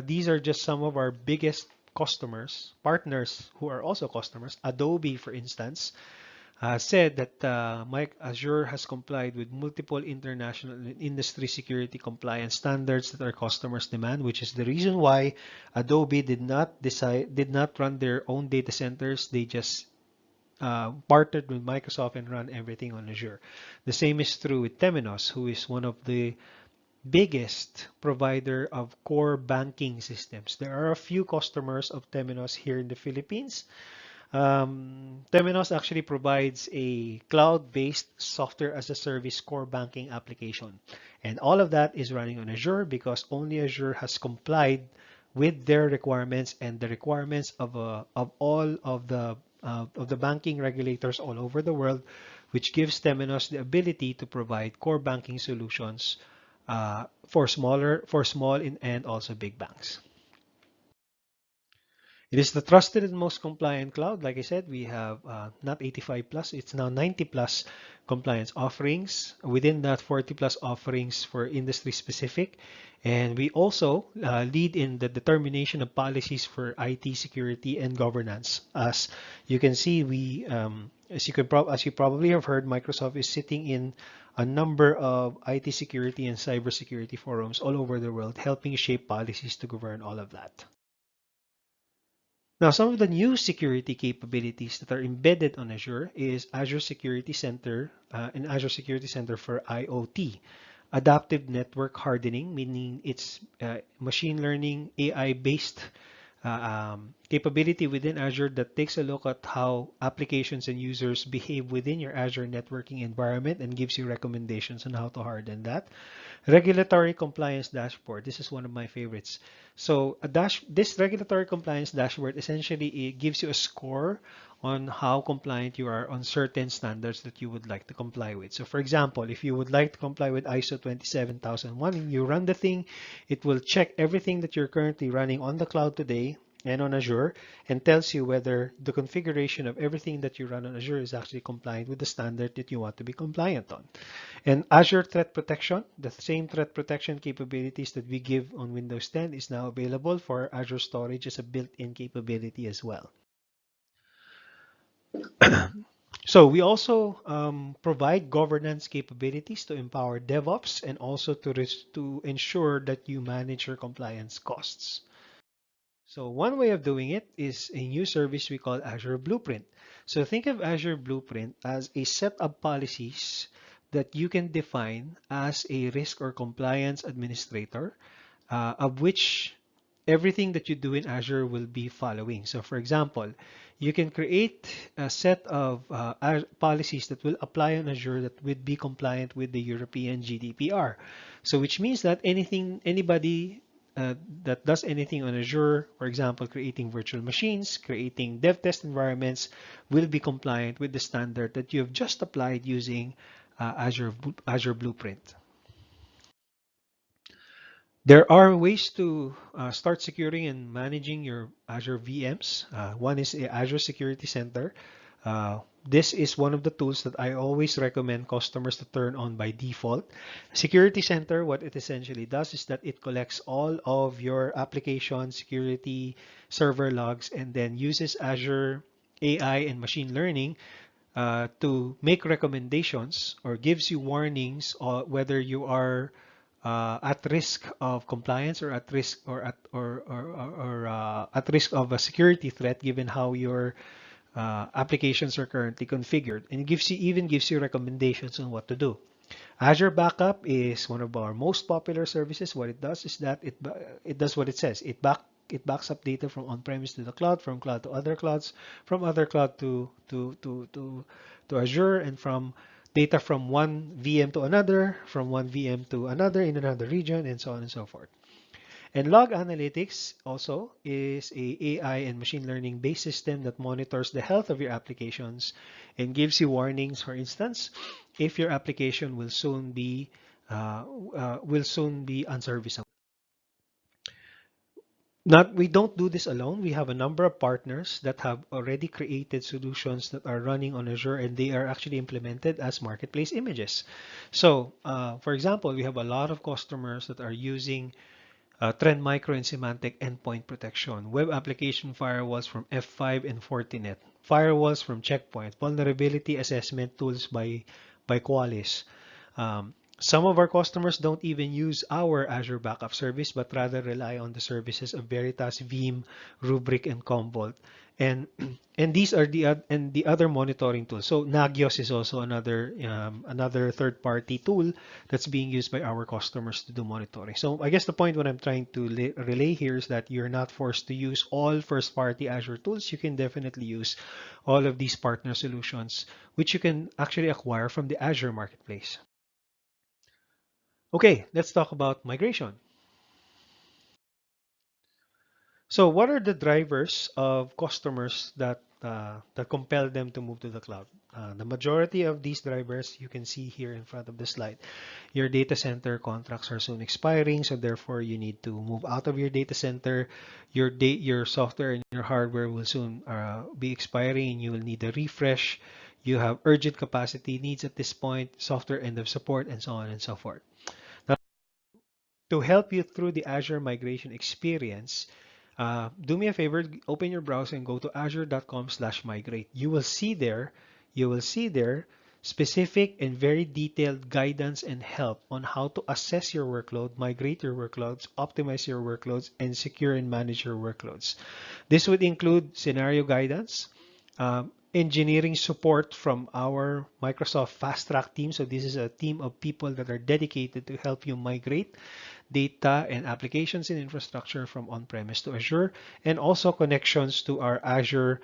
these are just some of our biggest customers, partners who are also customers. Adobe, for instance, said that Azure has complied with multiple international industry security compliance standards that our customers demand, which is the reason why Adobe did not run their own data centers. They just partnered with Microsoft and run everything on Azure. The same is true with Temenos, who is one of the biggest provider of core banking systems. There are a few customers of Temenos here in the Philippines. Temenos actually provides a cloud-based software as a service core banking application. And all of that is running on Azure because only Azure has complied with their requirements and the requirements of all of the banking regulators all over the world, which gives Temenos the ability to provide core banking solutions for small and also big banks. It is the trusted and most compliant cloud. Like I said, we have not 85 plus, it's now 90 plus compliance offerings. Within that, 40 plus offerings for industry specific. And we also lead in the determination of policies for IT security and governance. As you can see, as you probably have heard, Microsoft is sitting in a number of IT security and cybersecurity forums all over the world, helping shape policies to govern all of that. Now, some of the new security capabilities that are embedded on Azure is Azure Security Center and Azure Security Center for IoT. Adaptive network hardening, meaning it's machine learning, AI-based capability within Azure that takes a look at how applications and users behave within your Azure networking environment and gives you recommendations on how to harden that. Regulatory compliance dashboard. This is one of my favorites. So this regulatory compliance dashboard essentially it gives you a score on how compliant you are on certain standards that you would like to comply with. So for example, if you would like to comply with ISO 27001 and you run the thing, it will check everything that you're currently running on the cloud today and on Azure and tells you whether the configuration of everything that you run on Azure is actually compliant with the standard that you want to be compliant on. And Azure Threat Protection, the same threat protection capabilities that we give on Windows 10 is now available for Azure Storage as a built-in capability as well. So we also provide governance capabilities to empower DevOps and also to ensure that you manage your compliance costs. So one way of doing it is a new service we call Azure Blueprint. So think of Azure Blueprint as a set of policies that you can define as a risk or compliance administrator, of which everything that you do in Azure will be following. So for example, you can create a set of policies that will apply on Azure that would be compliant with the European GDPR. So which means that anybody that does anything on Azure, for example, creating virtual machines, creating dev test environments, will be compliant with the standard that you have just applied using Azure Blueprint. There are ways to start securing and managing your Azure VMs. One is the Azure Security Center. This is one of the tools that I always recommend customers to turn on by default. Security Center, what it essentially does is that it collects all of your application security server logs and then uses Azure AI and machine learning to make recommendations or gives you warnings whether you are at risk of compliance or at risk or at risk of a security threat given how your applications are currently configured, and it even gives you recommendations on what to do. Azure Backup is one of our most popular services. What it does is that it does what it says. It backs up data from on-premise to the cloud, from cloud to other clouds, from other cloud to Azure, and from data from one VM to another, from one VM to another in another region, and so on and so forth. And Log Analytics also is a AI and machine learning based system that monitors the health of your applications and gives you warnings, for instance, if your application will soon be unserviceable. We don't do this alone. We have a number of partners that have already created solutions that are running on Azure and they are actually implemented as marketplace images. So, for example, we have a lot of customers that are using Trend Micro and Semantic endpoint protection, web application firewalls from F5 and Fortinet, firewalls from Checkpoint, vulnerability assessment tools by Qualys. Some of our customers don't even use our Azure Backup service, but rather rely on the services of Veritas, Veeam, Rubrik, and Commvault. And and these are the other monitoring tools. So Nagios is also another third-party tool that's being used by our customers to do monitoring. So I guess the point what I'm trying to relay here is that you're not forced to use all first-party Azure tools. You can definitely use all of these partner solutions, which you can actually acquire from the Azure Marketplace. Okay, let's talk about migration. So what are the drivers of customers that that compel them to move to the cloud. The majority of these drivers you can see here in front of the slide. Your data center contracts are soon expiring, so therefore you need to move out of your data center. Your software and your hardware will soon be expiring, and you will need a refresh. You have urgent capacity needs at this point, software end of support, and so on and so forth. Now, to help you through the Azure migration experience, do me a favor, open your browser and go to azure.com/migrate. You will see there specific and very detailed guidance and help on how to assess your workload, migrate your workloads, optimize your workloads, and secure and manage your workloads. This would include scenario guidance, engineering support from our Microsoft Fast Track team. So this is a team of people that are dedicated to help you migrate data and applications and infrastructure from on-premise to Azure, and also connections to our Azure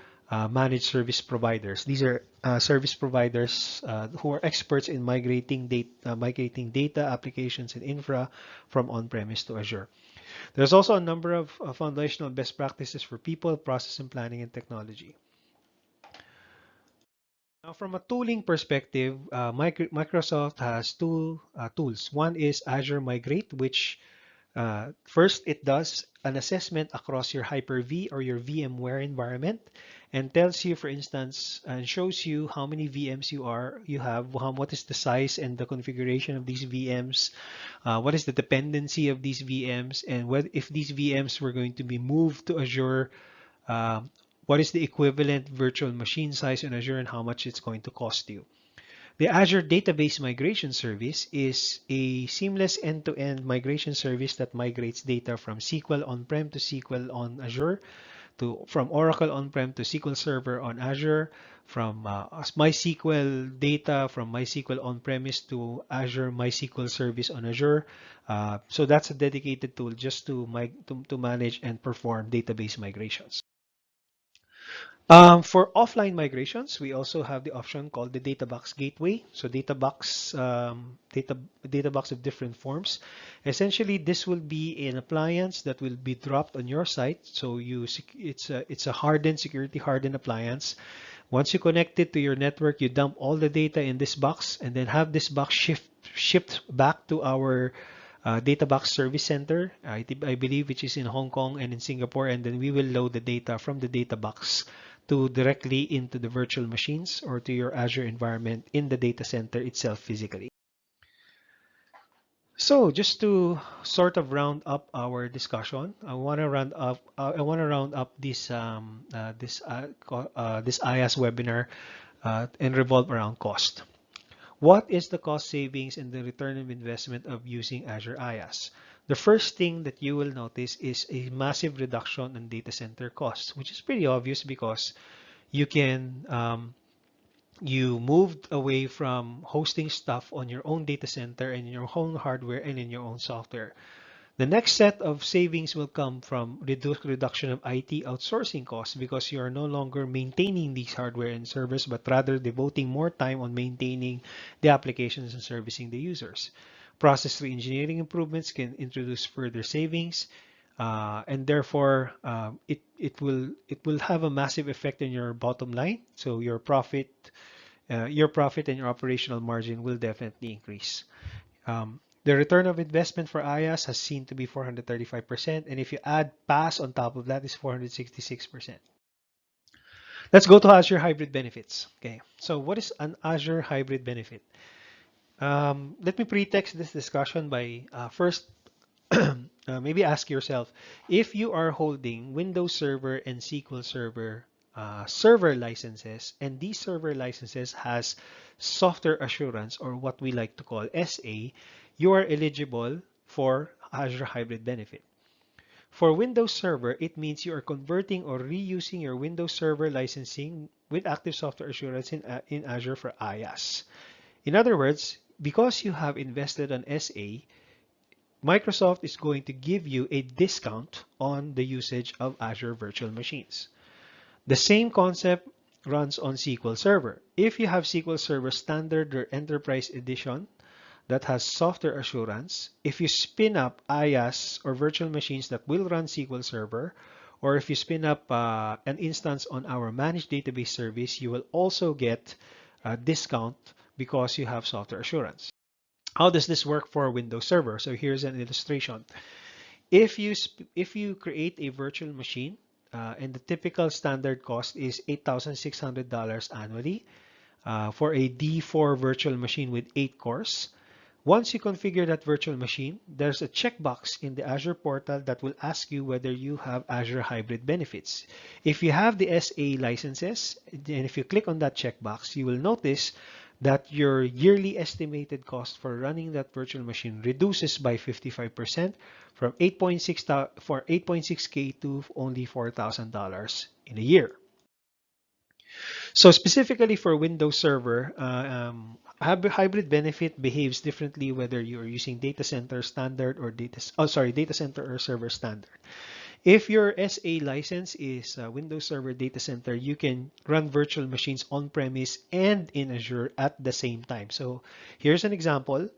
managed service providers. These are service providers who are experts in migrating data, applications, and infra from on-premise to Azure. There's also a number of foundational best practices for people, process, and planning and technology. Now, from a tooling perspective, Microsoft has two tools. One is Azure Migrate, which first, it does an assessment across your Hyper-V or your VMware environment and tells you, for instance, and shows you how many VMs you have, what is the size and the configuration of these VMs, what is the dependency of these VMs, and if these VMs were going to be moved to Azure, uh, what is the equivalent virtual machine size in Azure and how much it's going to cost you. The Azure Database Migration Service is a seamless end-to-end migration service that migrates data from SQL on-prem to SQL on Azure, from Oracle on-prem to SQL Server on Azure, from MySQL data from MySQL on-premise to Azure MySQL Service on Azure. So that's a dedicated tool just to manage and perform database migrations. For offline migrations, we also have the option called the Databox Gateway. So Databox of different forms. Essentially, this will be an appliance that will be dropped on your site. So it's a hardened, security hardened appliance. Once you connect it to your network, you dump all the data in this box and then have this box shipped back to our Databox Service Center, I believe, which is in Hong Kong and in Singapore, and then we will load the data from the Databox to directly into the virtual machines or to your Azure environment in the data center itself physically. So just to sort of round up our discussion, I want to round up this this IaaS webinar and revolve around cost. What is the cost savings and the return of investment of using Azure IaaS? The first thing that you will notice is a massive reduction in data center costs, which is pretty obvious because you moved away from hosting stuff on your own data center and in your own hardware and in your own software. The next set of savings will come from reduction of IT outsourcing costs because you are no longer maintaining these hardware and servers, but rather devoting more time on maintaining the applications and servicing the users. Process re-engineering improvements can introduce further savings, and therefore it will have a massive effect on your bottom line. So your profit and your operational margin will definitely increase. The return of investment for IaaS has seen to be 435%, and if you add PaaS on top of that, is 466%. Let's go to Azure Hybrid Benefits. Okay, so what is an Azure Hybrid Benefit? Let me pretext this discussion by first maybe ask yourself, if you are holding Windows Server and SQL Server server licenses, and these server licenses has software assurance, or what we like to call SA, you are eligible for Azure Hybrid Benefit. For Windows Server, it means you are converting or reusing your Windows Server licensing with active software assurance in Azure for IaaS. In other words, because you have invested on SA, Microsoft is going to give you a discount on the usage of Azure virtual machines. The same concept runs on SQL Server. If you have SQL Server Standard or Enterprise Edition that has software assurance, if you spin up IaaS or virtual machines that will run SQL Server, or if you spin up an instance on our managed database service, you will also get a discount because you have software assurance. How does this work for Windows Server? So here's an illustration. If you create a virtual machine, and the typical standard cost is $8,600 annually for a D4 virtual machine with 8 cores. Once you configure that virtual machine, there's a checkbox in the Azure portal that will ask you whether you have Azure Hybrid benefits. If you have the SA licenses, and if you click on that checkbox, you will notice that your yearly estimated cost for running that virtual machine reduces by 55% from 8.6K to only $4,000 in a year. So specifically for Windows Server, hybrid benefit behaves differently whether you're using data center standard or data center or server standard. If your SA license is Windows Server Data Center, you can run virtual machines on-premise and in Azure at the same time. So here's an example.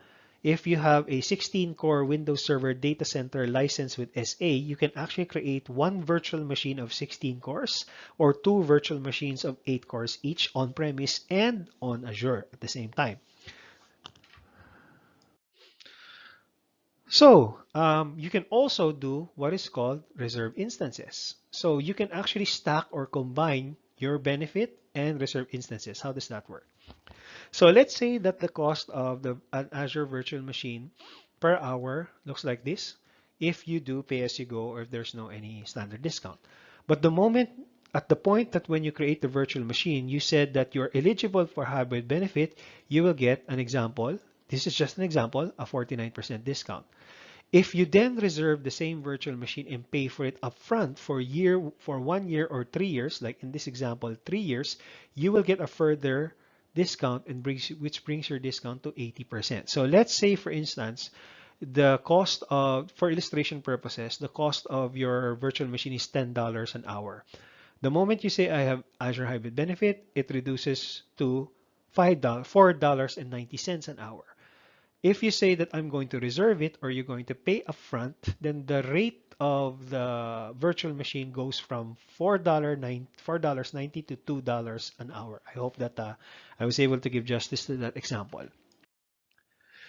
If you have a 16-core Windows Server Data Center license with SA, you can actually create one virtual machine of 16 cores or two virtual machines of 8 cores each on-premise and on Azure at the same time. So you can also do what is called reserve instances. So you can actually stack or combine your benefit and reserve instances. How does that work? So let's say that the cost of an Azure virtual machine per hour looks like this if you do pay as you go or if there's no any standard discount. But at the point that when you create the virtual machine, you said that you're eligible for hybrid benefit, you will get an example. This is just an example, a 49% discount. If you then reserve the same virtual machine and pay for it upfront for 1 year or 3 years, like in this example, 3 years, you will get a further discount which brings your discount to 80%. So let's say, for instance, the cost of, for illustration purposes, the cost of your virtual machine is $10 an hour. The moment you say I have Azure Hybrid Benefit, it reduces to $4.90 an hour. If you say that I'm going to reserve it or you're going to pay upfront, then the rate of the virtual machine goes from $4.90 to $2 an hour. I hope that I was able to give justice to that example.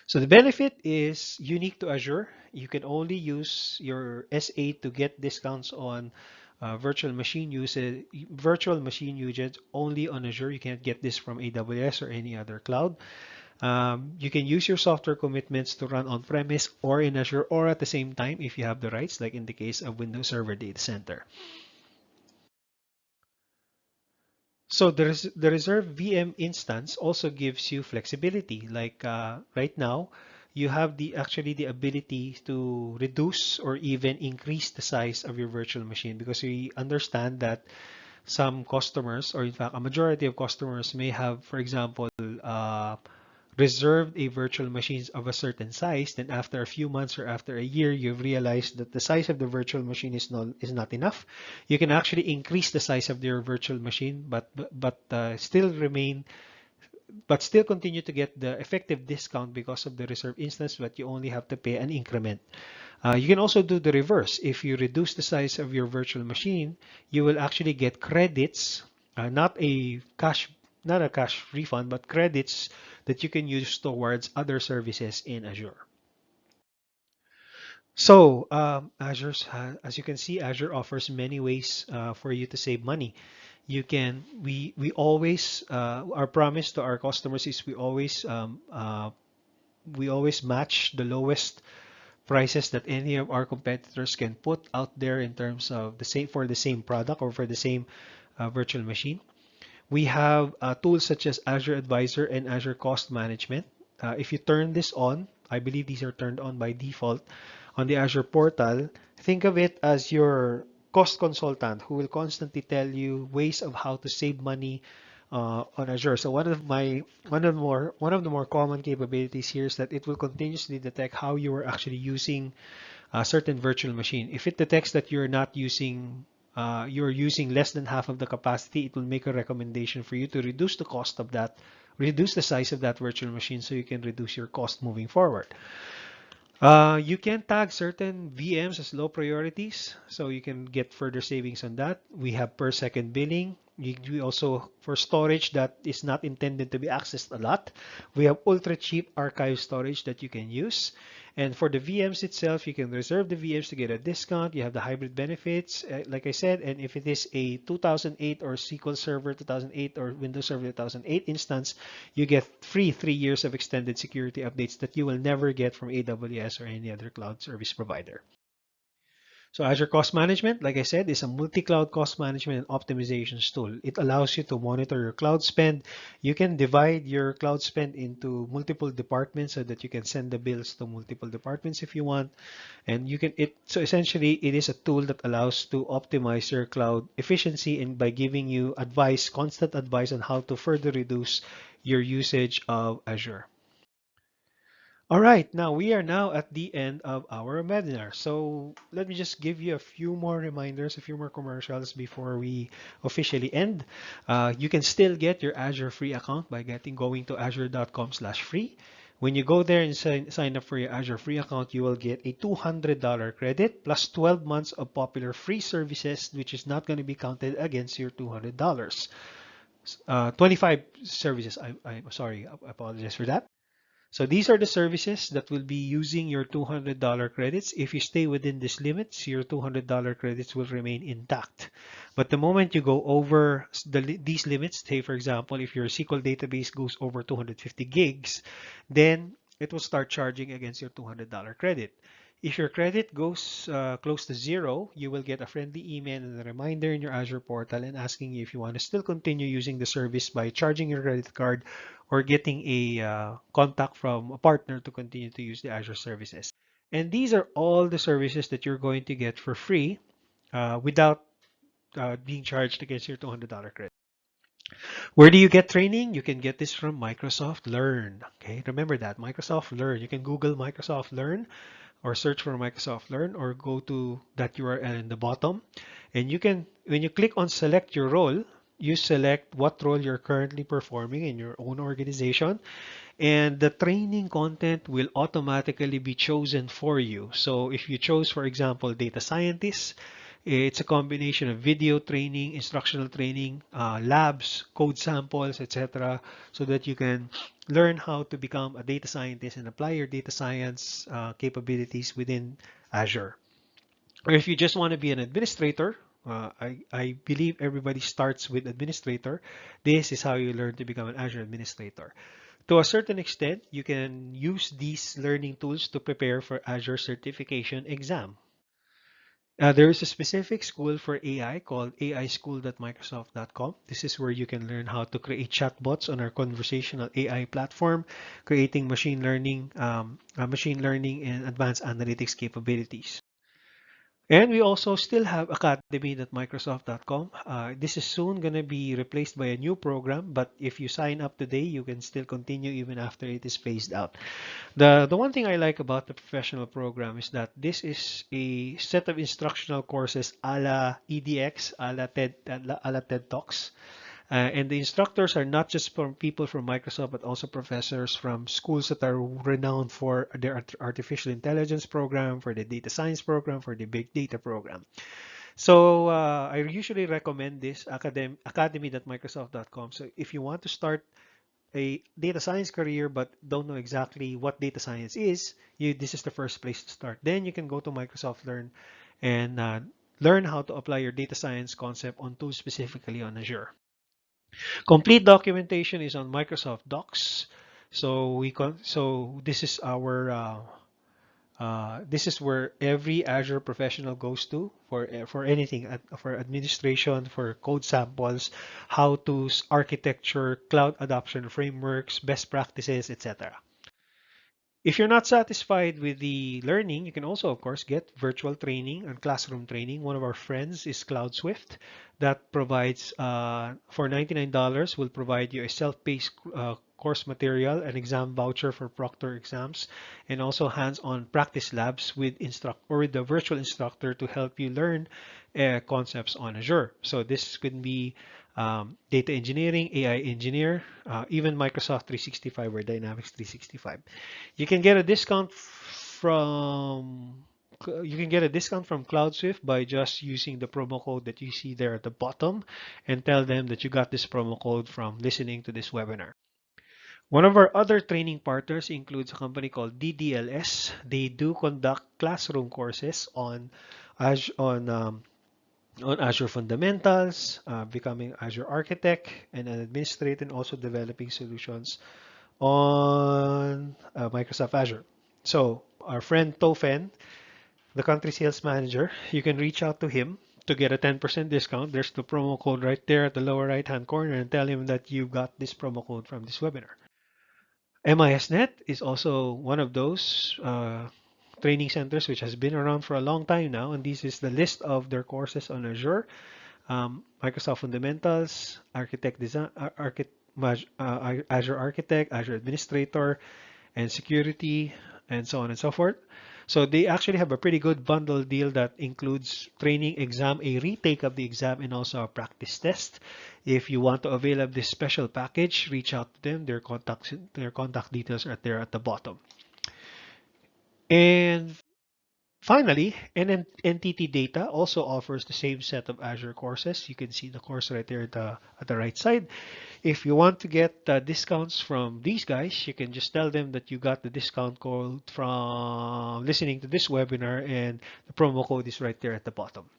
So the benefit is unique to Azure. You can only use your SA to get discounts on virtual machine usage only on Azure. You can't get this from AWS or any other cloud. You can use your software commitments to run on-premise or in Azure or at the same time if you have the rights, like in the case of Windows Server Data Center. So the reserved VM instance also gives you flexibility. Like right now, you have actually the ability to reduce or even increase the size of your virtual machine, because we understand that some customers, or in fact a majority of customers, may have, for example, reserved a virtual machine of a certain size. Then after a few months or after a year, you've realized that the size of the virtual machine is not enough. You can actually increase the size of your virtual machine, but still continue to get the effective discount because of the reserve instance, but you only have to pay an increment. You can also do the reverse. If you reduce the size of your virtual machine, you will actually get credits, not a cash refund, but credits that you can use towards other services in Azure. So as you can see, Azure offers many ways for you to save money. We always, our promise to our customers is we always match the lowest prices that any of our competitors can put out there in terms of for the same product or for the same virtual machine. We have tools such as Azure Advisor and Azure Cost Management. If you turn this on, I believe these are turned on by default on the Azure portal. Think of it as your cost consultant who will constantly tell you ways of how to save money on Azure. So one of the more common capabilities here is that it will continuously detect how you are actually using a certain virtual machine. If it detects that you're using less than half of the capacity, it will make a recommendation for you to reduce the cost of that, reduce the size of that virtual machine so you can reduce your cost moving forward. You can tag certain VMs as low priorities, so you can get further savings on that. We have per second billing. We also, for storage that is not intended to be accessed a lot, we have ultra cheap archive storage that you can use. And for the VMs itself, you can reserve the VMs to get a discount. You have the hybrid benefits, like I said, and if it is a 2008 or SQL Server 2008 or Windows Server 2008 instance, you get free 3 years of extended security updates that you will never get from AWS or any other cloud service provider. So Azure Cost Management, like I said, is a multi-cloud cost management and optimizations tool. It allows you to monitor your cloud spend. You can divide your cloud spend into multiple departments so that you can send the bills to multiple departments if you want. And you can so essentially it is a tool that allows to optimize your cloud efficiency and by giving you advice, constant advice on how to further reduce your usage of Azure. All right, now we are now at the end of our webinar. So let me just give you a few more reminders, a few more commercials before we officially end. You can still get your Azure free account by going to azure.com/free. When you go there and sign up for your Azure free account, you will get a $200 credit plus 12 months of popular free services, which is not going to be counted against your $200. 25 services. I'm sorry, I apologize for that. So these are the services that will be using your $200 credits. If you stay within these limits, your $200 credits will remain intact. But the moment you go over these limits, say for example, if your SQL database goes over 250 gigs, then it will start charging against your $200 credit. If your credit goes close to zero, you will get a friendly email and a reminder in your Azure portal and asking you if you want to still continue using the service by charging your credit card or getting a contact from a partner to continue to use the Azure services. And these are all the services that you're going to get for free without being charged against your $200 credit. Where do you get training? You can get this from Microsoft Learn. Okay, remember that Microsoft Learn. You can Google Microsoft Learn or search for Microsoft Learn or go to that URL in the bottom. And you can, when you click on select your role, you select what role you're currently performing in your own organization, and the training content will automatically be chosen for you. So if you chose, for example, data scientist, it's a combination of video training, instructional training, labs, code samples, etc., so that you can learn how to become a data scientist and apply your data science capabilities within Azure. Or if you just want to be an administrator, I believe everybody starts with administrator. This is how you learn to become an Azure administrator. To a certain extent, you can use these learning tools to prepare for Azure certification exam. There is a specific school for AI called aischool.microsoft.com. This is where you can learn how to create chatbots on our conversational AI platform, creating machine learning and advanced analytics capabilities. And we also still have academy.microsoft.com. This is soon going to be replaced by a new program, but if you sign up today, you can still continue even after it is phased out. The one thing I like about the professional program is that this is a set of instructional courses a la EDX, a la TED Talks. And the instructors are not just from people from Microsoft, but also professors from schools that are renowned for their artificial intelligence program, for the data science program, for the big data program. So I usually recommend this academy.microsoft.com. So if you want to start a data science career but don't know exactly what data science is, this is the first place to start. Then you can go to Microsoft Learn and learn how to apply your data science concept on tools specifically on Azure. Complete documentation is on Microsoft Docs. So this is our this is where every Azure professional goes to for anything, for administration, for code samples, how to architecture, cloud adoption frameworks, best practices, etc. If you're not satisfied with the learning, you can also, of course, get virtual training and classroom training. One of our friends is CloudSwift that provides, for $99, will provide you a self-paced course material, an exam voucher for proctor exams, and also hands-on practice labs with with the virtual instructor to help you learn concepts on Azure. So this could be data engineering, AI engineer, even Microsoft 365 or Dynamics 365. You can get a discount a discount from CloudSwift by just using the promo code that you see there at the bottom and tell them that you got this promo code from listening to this webinar. One of our other training partners includes a company called DDLS. They do conduct classroom courses on Azure fundamentals, becoming Azure architect and an administrator, and also developing solutions on Microsoft Azure. So our friend Tofen, the country sales manager, you can reach out to him to get a 10% discount. There's the promo code right there at the lower right hand corner, and tell him that you got this promo code from this webinar. MISNet is also one of those training centers which has been around for a long time now, and this is the list of their courses on Azure, Microsoft Fundamentals, Architect Design, Azure Architect, Azure Administrator, and Security, and so on and so forth. So they actually have a pretty good bundle deal that includes training exam, a retake of the exam, and also a practice test. If you want to avail of this special package, reach out to them. Their contact details are there at the bottom. And finally, NTT Data also offers the same set of Azure courses. You can see the course right there at the right side. If you want to get discounts from these guys, you can just tell them that you got the discount code from listening to this webinar, and the promo code is right there at the bottom.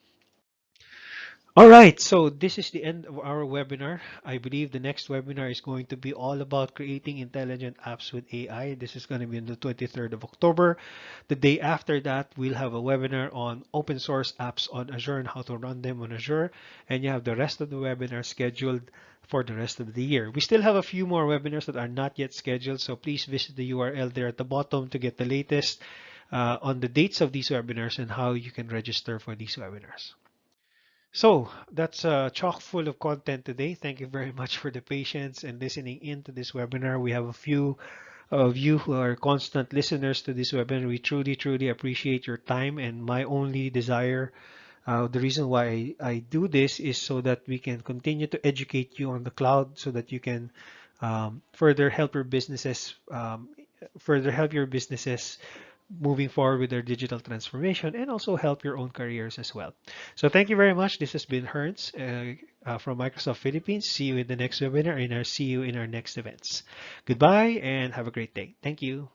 All right, so this is the end of our webinar. I believe the next webinar is going to be all about creating intelligent apps with AI. This is going to be on the 23rd of October. The day after that, we'll have a webinar on open source apps on Azure and how to run them on Azure. And you have the rest of the webinar scheduled for the rest of the year. We still have a few more webinars that are not yet scheduled, so please visit the URL there at the bottom to get the latest on the dates of these webinars and how you can register for these webinars. So that's chock full of content today. Thank you very much for the patience and listening in to this webinar. We have a few of you who are constant listeners to this webinar. We truly, truly appreciate your time, and my only desire, the reason why I do this is so that we can continue to educate you on the cloud so that you can further help your businesses, moving forward with their digital transformation, and also help your own careers as well. So thank you very much. This has been Hertz from Microsoft Philippines. See you in the next webinar, and I'll see you in our next events. Goodbye and have a great day. Thank you.